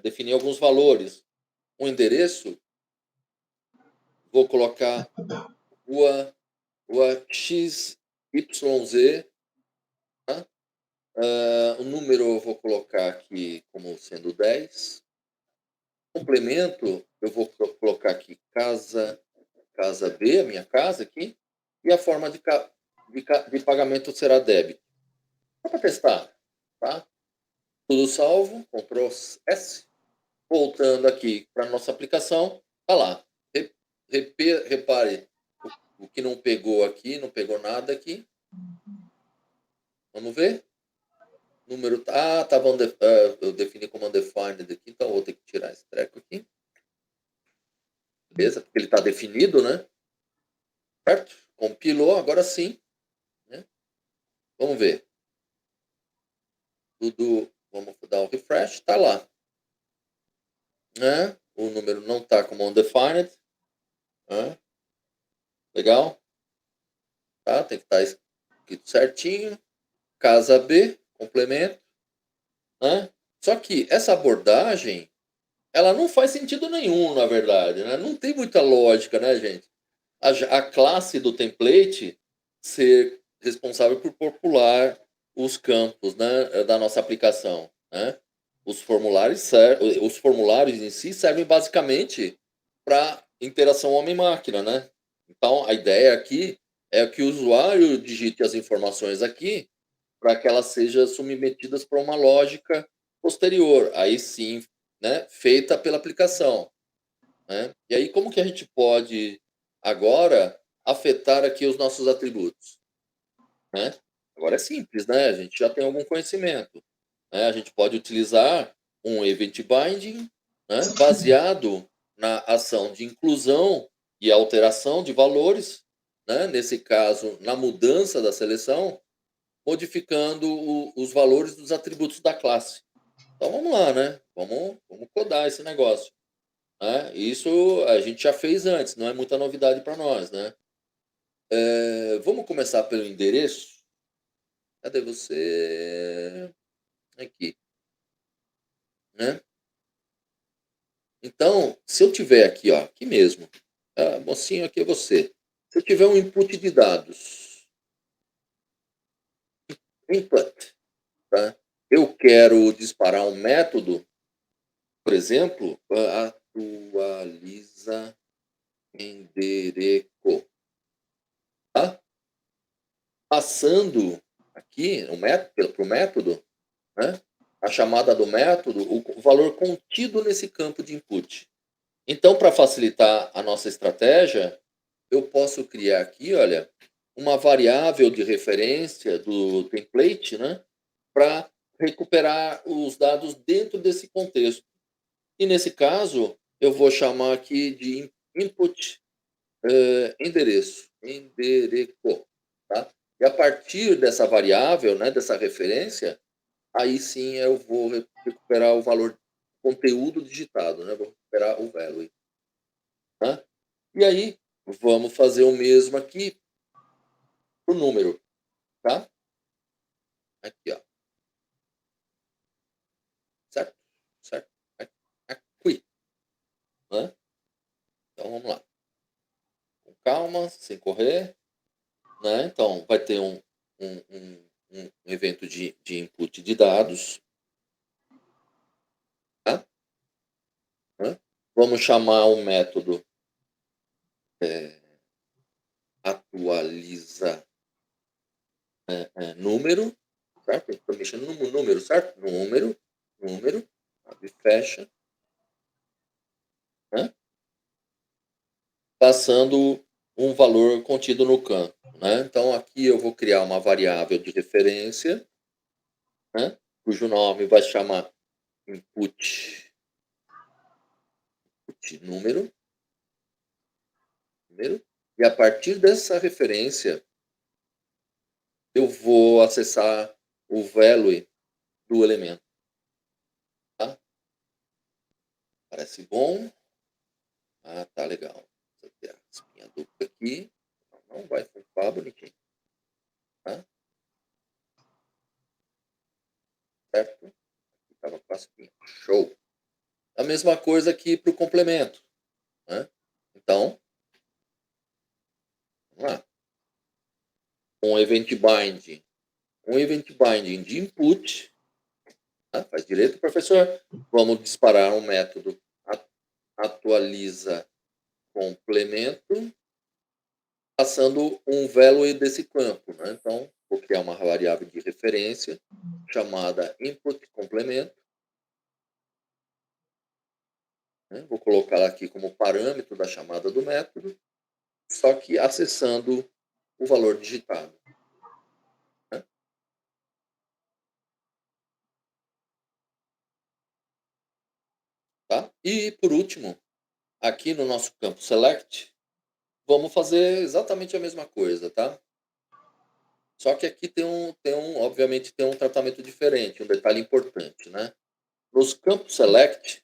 definir alguns valores. Um endereço, vou colocar rua XYZ, tá? O número eu vou colocar aqui como sendo 10. Complemento, eu vou colocar aqui casa B, a minha casa aqui, e a forma de pagamento será débito. Só para testar, tá? Tudo salvo, Ctrl S. Voltando aqui para a nossa aplicação, tá lá. Repare, o que não pegou aqui, não pegou nada aqui. Vamos ver? Número. Tava eu defini como undefined aqui, então vou ter que tirar esse treco aqui. Beleza? Porque ele está definido, né? Certo? Compilou, agora sim. Né? Vamos ver. Vamos dar um refresh, tá lá. Né? O número não está como undefined. Né? Legal? Tá? Tem que estar escrito certinho. Casa B, complemento. Né? Só que essa abordagem, ela não faz sentido nenhum, na verdade. Né? Não tem muita lógica, né, gente? A classe do template ser responsável por popular os campos, né, da nossa aplicação. Né? Os formulários em si servem basicamente para interação homem-máquina. Né? Então, a ideia aqui é que o usuário digite as informações aqui para que elas sejam submetidas para uma lógica posterior, aí sim, né, feita pela aplicação. Né? E aí, como que a gente pode agora afetar aqui os nossos atributos? Né? Agora é simples, né? A gente já tem algum conhecimento. Né? A gente pode utilizar um event binding, né, baseado na ação de inclusão e alteração de valores, né? Nesse caso, na mudança da seleção, modificando os valores dos atributos da classe. Então vamos lá, né? Vamos codar esse negócio. Né? Isso a gente já fez antes, não é muita novidade para nós, né? Vamos começar pelo endereço. Cadê você? Aqui. né? Então, se eu tiver aqui, ó, aqui mesmo, mocinho, aqui é você. Se eu tiver um input de dados, input, tá? Eu quero disparar um método, por exemplo, atualiza endereço, tá? Passando aqui para o método, né? A chamada do método, o valor contido nesse campo de input. Então, para facilitar a nossa estratégia, eu posso criar aqui, olha, uma variável de referência do template, né, para recuperar os dados dentro desse contexto. E nesse caso, eu vou chamar aqui de input endereço, tá? E a partir dessa variável, né, dessa referência, aí sim eu vou recuperar o valor conteúdo digitado, né? Vou recuperar o value, tá? E aí vamos fazer o mesmo aqui pro número, tá? Aqui, ó. Certo? Certo? Aqui, né? Então vamos lá. Com calma, sem correr, né? Então vai ter um evento de input de dados, tá? Né? Vamos chamar o método atualiza número, certo? Estou mexendo no número, certo? Número, abre e fecha, né? Passando um valor contido no campo, né? Então aqui eu vou criar uma variável de referência, né? Cujo nome vai chamar input número, e a partir dessa referência eu vou acessar o value do elemento, tá? Parece bom. Ah, tá legal. Vou ter a espinha dupla aqui. Não vai funcionar bonitinho, tá? Certo? Aqui tava com a espinha. Show. A mesma coisa aqui para o complemento, né? Então, vamos lá. Um event binding de input, tá? Faz direito, professor. Vamos disparar um método atualiza complemento, passando um value desse campo, né? Então, vou criar uma variável de referência chamada input complemento, né? Vou colocar aqui como parâmetro da chamada do método, só que acessando o valor digitado, né? Tá? E, por último, aqui no nosso campo select, vamos fazer exatamente a mesma coisa, tá? Só que aqui obviamente, tem um tratamento diferente, um detalhe importante, né? Nos campos select,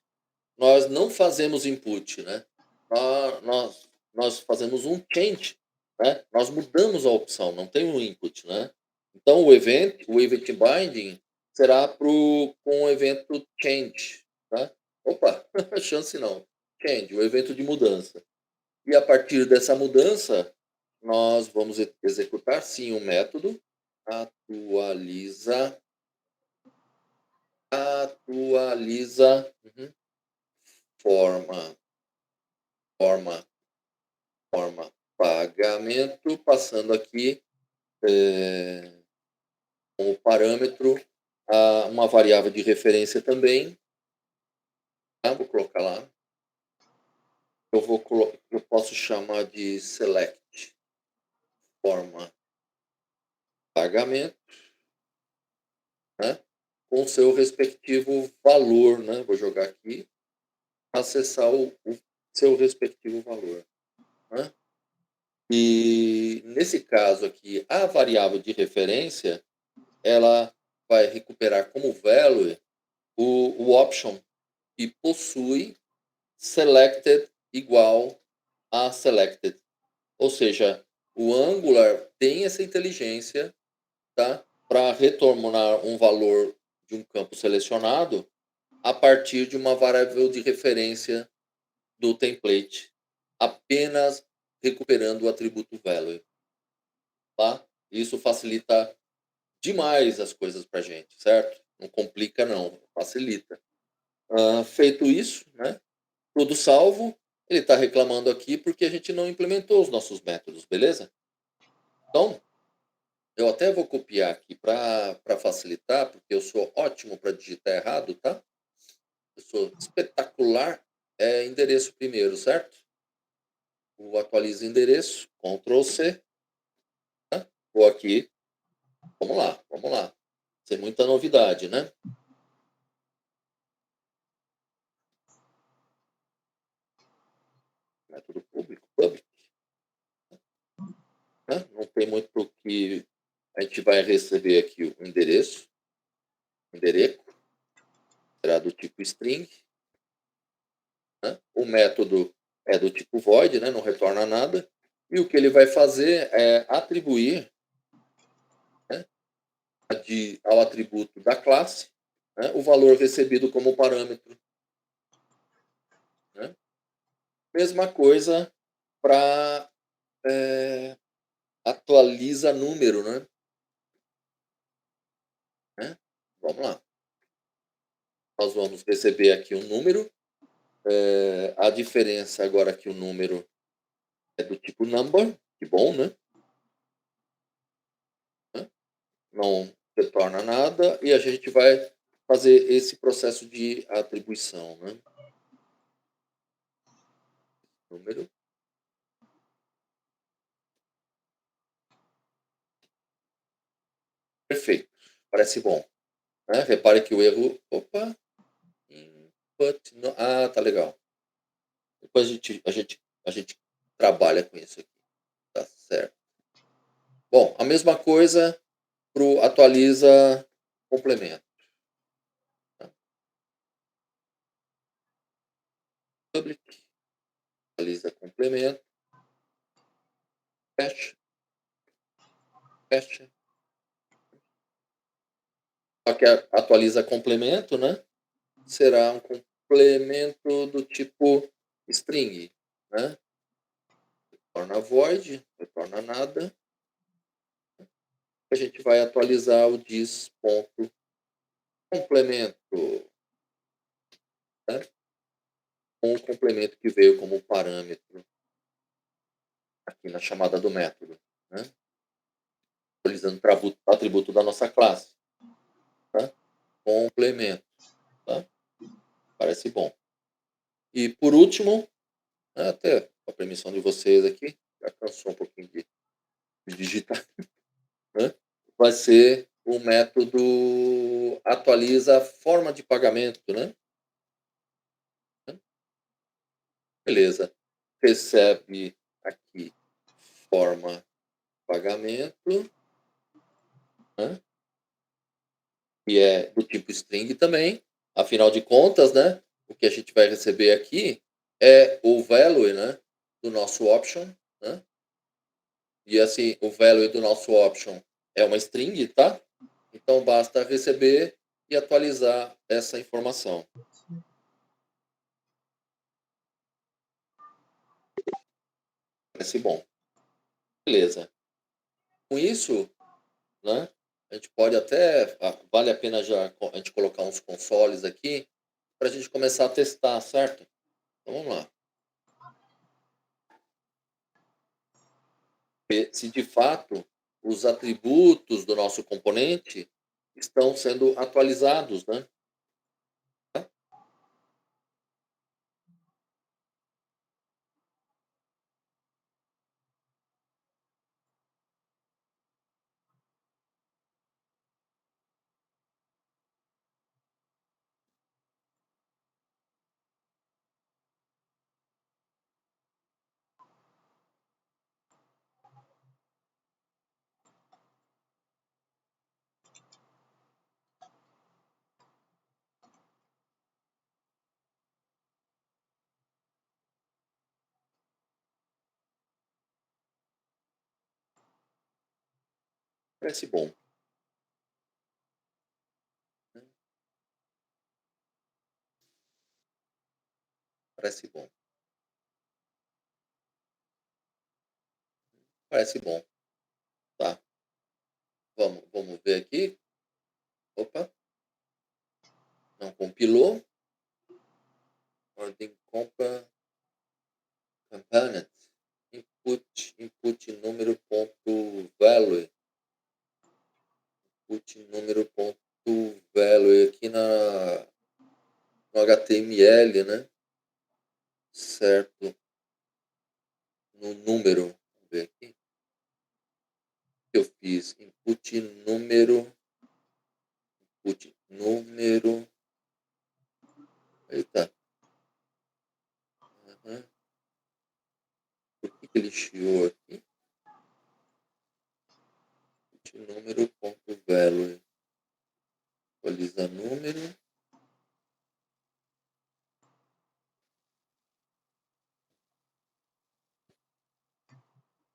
nós não fazemos input, né? Nós fazemos um change, né? Nós mudamos a opção, não tem um input, né? Então, o event binding será com o evento change, tá? Opa, chance não. Change, o evento de mudança. E a partir dessa mudança, nós vamos executar sim um método atualiza forma pagamento, passando aqui como parâmetro uma variável de referência também, tá? Vou colocar lá. Eu posso chamar de select forma pagamento, né? Com seu respectivo valor, né? Vou jogar aqui, acessar o seu respectivo valor, né? E nesse caso aqui, a variável de referência, ela vai recuperar como value o option que possui selected igual a selected. Ou seja, o Angular tem essa inteligência, tá? Para retornar um valor de um campo selecionado a partir de uma variável de referência do template, apenas recuperando o atributo value, tá? Isso facilita demais as coisas para a gente, certo? Não complica não, facilita. Feito isso, né? Tudo salvo. Ele está reclamando aqui porque a gente não implementou os nossos métodos, beleza? Então, eu até vou copiar aqui para facilitar, porque eu sou ótimo para digitar errado, tá? Eu sou espetacular. É endereço primeiro, certo? O atualiza endereço, Ctrl C. Tá? Vou aqui. Vamos lá, vamos lá. Tem muita novidade, né? Método público, public. Né? Não tem muito o que a gente vai receber aqui o endereço. Endereço. Será do tipo string. Né? O método é do tipo void, né? Não retorna nada. E o que ele vai fazer é atribuir, né, ao atributo da classe, né, o valor recebido como parâmetro. Né? Mesma coisa para atualiza número, né? Vamos lá. Nós vamos receber aqui um número. A diferença agora que o número é do tipo number, que bom, né? Não retorna nada e a gente vai fazer esse processo de atribuição, né? Número. Perfeito. Parece bom. Né? Repare que o erro... Opa! Input... tá legal. Depois a gente trabalha com isso aqui. Tá certo. Bom, a mesma coisa para o atualiza complemento. Tá? Public. Atualiza complemento. Fecha. Fecha. Só que atualiza complemento, né? Será um complemento do tipo string, né? Retorna void, retorna nada. A gente vai atualizar o dis.complemento, né? Com o complemento que veio como parâmetro aqui na chamada do método, né? Atualizando o atributo da nossa classe, tá? Complemento, tá? Parece bom. E por último, né, até com a permissão de vocês aqui, já cansou um pouquinho de digitar, né? Vai ser o método atualiza a forma de pagamento, né? Beleza. Recebe aqui forma de pagamento, né? Que é do tipo string também. Afinal de contas, né? O que a gente vai receber aqui é o value, né? Do nosso option, né? E assim, o value do nosso option é uma string, tá? Então basta receber e atualizar essa informação. Parece bom. Beleza. Com isso, né? A gente pode até, vale a pena já a gente colocar uns consoles aqui para a gente começar a testar, certo? Então vamos lá. Ver se de fato os atributos do nosso componente estão sendo atualizados, né? Parece bom. Parece bom. Parece bom. Tá. Vamos ver aqui. Opa, não compilou. Ordem compra. Component. Input número ponto value. Input número ponto value aqui no HTML, né? Certo. No número. Vamos ver aqui. Que eu fiz input número. Eita. Uhum. Por que ele chiou aqui? Input número ponto value. Atualiza número.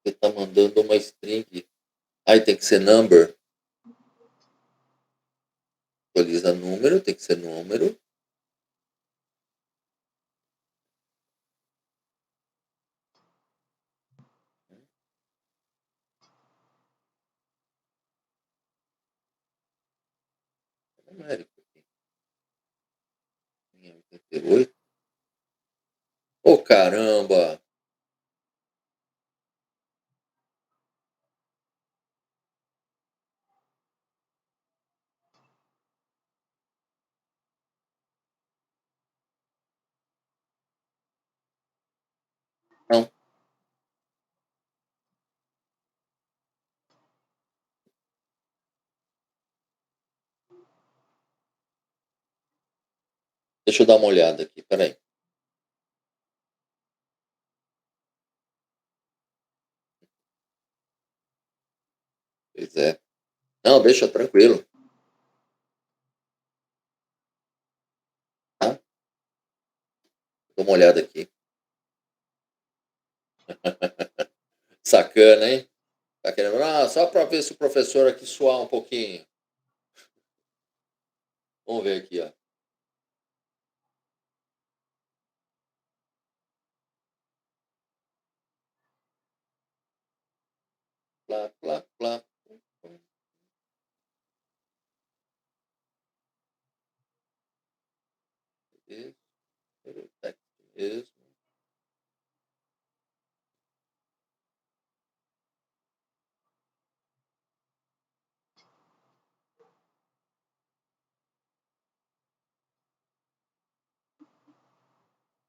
Você está mandando uma string. Aí tem que ser number. Atualiza número, tem que ser número. Numérico aqui. 88. Ô, caramba! Não. Deixa eu dar uma olhada aqui, peraí. Pois é. Não, deixa tranquilo. Tá? Dá uma olhada aqui. Sacana, hein? Tá querendo? Só para ver se o professor aqui suar um pouquinho. Vamos ver aqui, ó. Plá, plá, plá. Isso, tá aqui mesmo.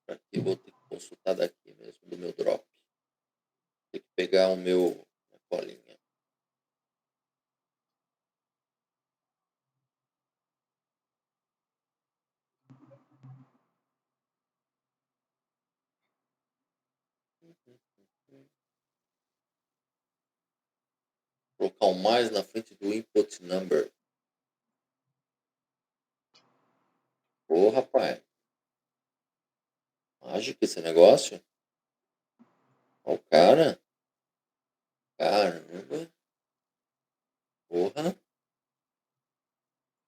Aqui vou ter que consultar daqui mesmo, do meu drop. Tem que pegar o minha colinha. Colocar o mais na frente do input number. Ô, rapaz. Mágico esse negócio. Ó, o cara. Caramba. Porra.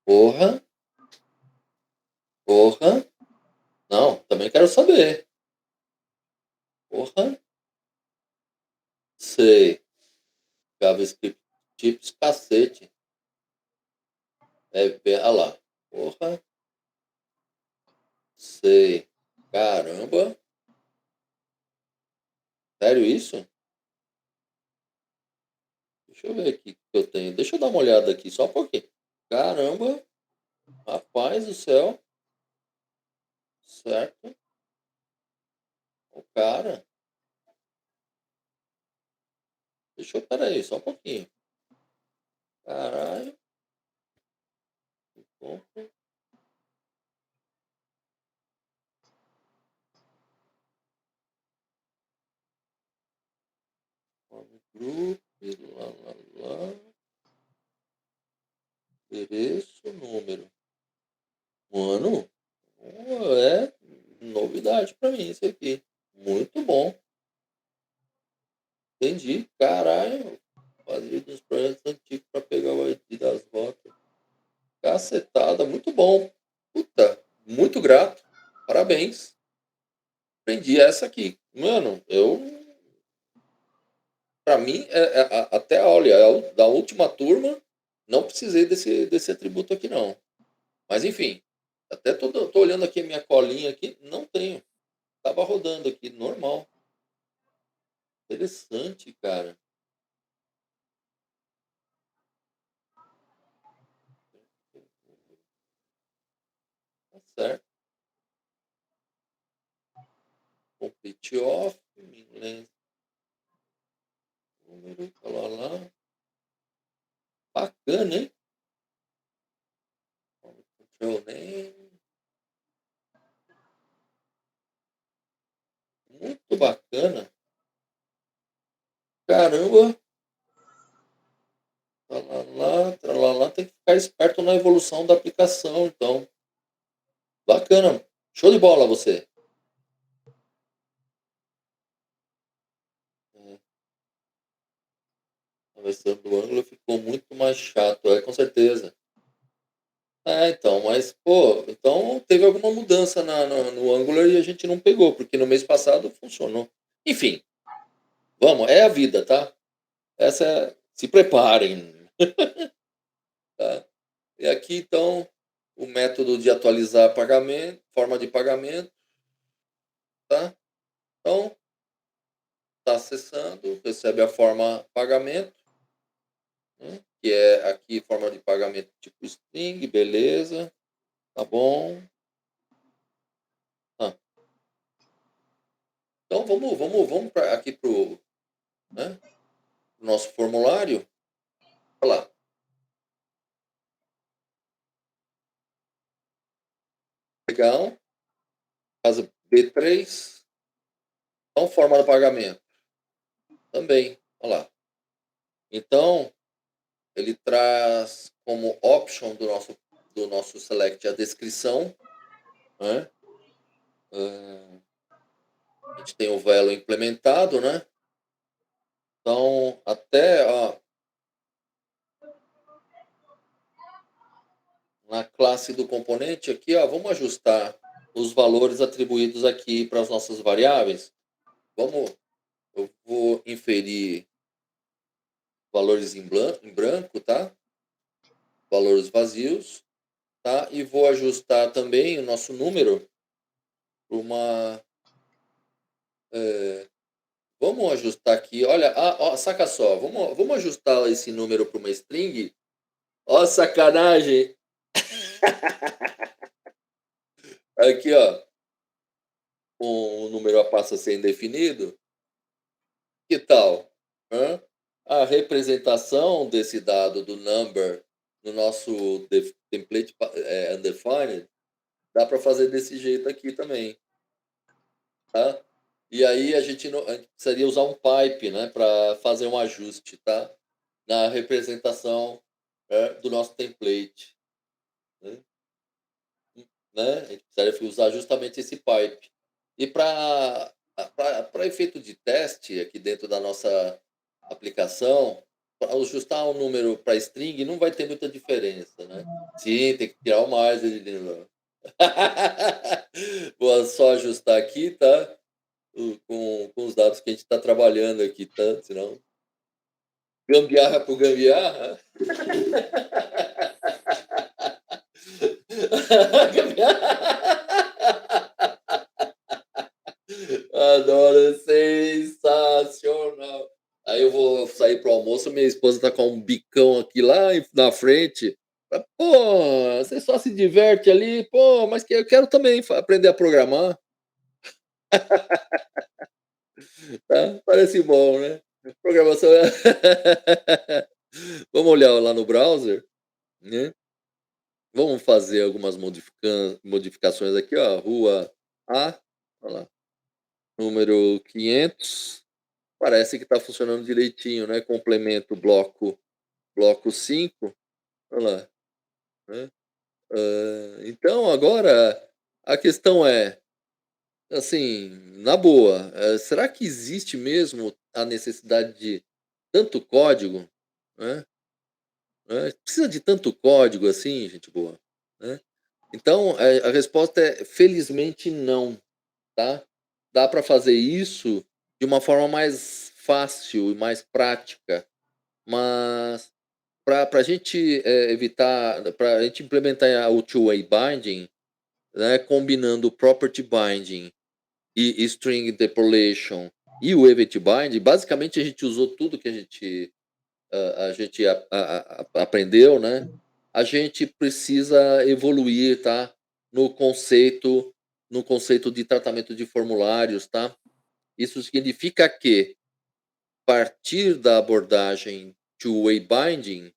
Porra. Porra. Não, também quero saber. Porra. Sei. JavaScript chips, cacete. Olha lá. Porra. Sei. Caramba. Sério isso? Deixa eu ver aqui o que eu tenho. Deixa eu dar uma olhada aqui, só um pouquinho. Caramba. Rapaz do céu. Certo. O cara. Peraí, só um pouquinho. Caralho. Compra. Group. Lá. Endereço, número. Mano. É novidade pra mim isso aqui. Muito bom. Entendi. Caralho. Fazia dos projetos antigos para pegar o ID das rotas. Cacetada. Muito bom. Puta. Muito grato. Parabéns. aprendi essa aqui. Mano, pra mim, até, olha, da última turma, não precisei desse atributo aqui, não. Mas, enfim, até tô olhando aqui a minha colinha aqui, não tenho. Tava rodando aqui, normal. Interessante, cara. Tá certo. Complete off, inglês, número, lá. Bacana, hein? Control name. Muito bacana. Caramba. Tralalá, tem que ficar esperto na evolução da aplicação, então. Bacana. Show de bola você. A versão do ângulo ficou muito mais chato, com certeza. Então, mas, pô, então teve alguma mudança no Angular e a gente não pegou, porque no mês passado funcionou. Enfim, vamos, é a vida, tá? Se preparem. Tá? E aqui, então, o método de atualizar pagamento, forma de pagamento, tá? Então, está acessando, recebe a forma pagamento, né? Que é aqui forma de pagamento tipo string, beleza, tá bom. Então vamos aqui pro, né, pro nosso formulário. Olha lá. Legal. Caso B3. Então, forma de pagamento. Também. Olha lá. Então, ele traz como option do nosso select a descrição, né? A gente tem o value implementado, né? Então, até na classe do componente aqui, vamos ajustar os valores atribuídos aqui para as nossas variáveis. Eu vou inferir valores em branco, tá? Valores vazios, tá? E vou ajustar também o nosso número para uma... vamos ajustar aqui, olha, saca só, vamos ajustar esse número para uma string. Ó, sacanagem! Aqui, ó, o número passa a ser indefinido. Que tal? A representação desse dado do number no nosso template undefined dá para fazer desse jeito aqui também, tá? E aí a gente precisaria usar um pipe, né, para fazer um ajuste, tá? Na representação do nosso template, né? A gente precisaria usar justamente esse pipe. E para efeito de teste aqui dentro da nossa aplicação, para ajustar um número para string não vai ter muita diferença, né? Sim, tem que tirar o mais. Vou só ajustar aqui, tá? Com os dados que a gente está trabalhando aqui, tá? Senão, gambiarra por gambiarra. Adoro, sensacional. Aí eu vou sair pro almoço, minha esposa tá com um bicão aqui lá na frente. Pô, você só se diverte ali, pô, mas que eu quero também aprender a programar. Tá? Parece bom, né? Programação. Vamos olhar lá no browser, né? Vamos fazer algumas modificações aqui, ó. Rua A, olha lá, número 500. Parece que está funcionando direitinho, né? Complemento bloco 5. Olha lá. Né? Então, agora, a questão é, assim, na boa, será que existe mesmo a necessidade de tanto código? Né? Precisa de tanto código assim, gente boa? Né? Então, a resposta é felizmente não, tá? dá para fazer isso de uma forma mais fácil e mais prática, mas para a gente evitar, para a gente implementar o two-way binding, né, combinando o property binding e string interpolation e o event binding, basicamente a gente usou tudo que a gente aprendeu, né? A gente precisa evoluir, tá? No conceito de tratamento de formulários, tá? Isso significa que partir da abordagem two-way binding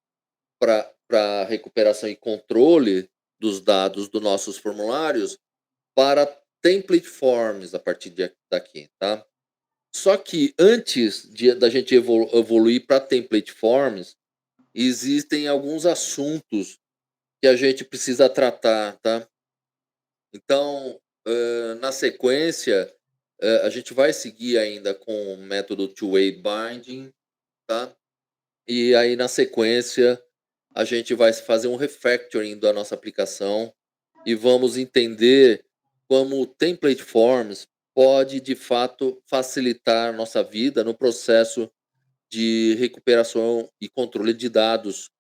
para recuperação e controle dos dados dos nossos formulários para template forms a partir daqui, tá? Só que antes da gente evoluir para template forms, existem alguns assuntos que a gente precisa tratar, tá? Então, na sequência, a gente vai seguir ainda com o método two-way binding, tá? E aí, na sequência, a gente vai fazer um refactoring da nossa aplicação e vamos entender como o template forms pode, de fato, facilitar a nossa vida no processo de recuperação e controle de dados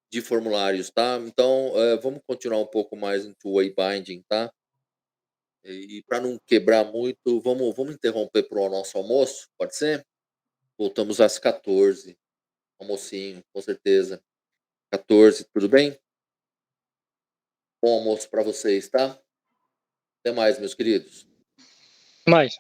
de formulários, tá? Então, vamos continuar um pouco mais em two-way binding, tá? E para não quebrar muito, vamos interromper para o nosso almoço, pode ser? Voltamos às 14. Almocinho, com certeza. 14, tudo bem? Bom almoço para vocês, tá? Até mais, meus queridos. Mais.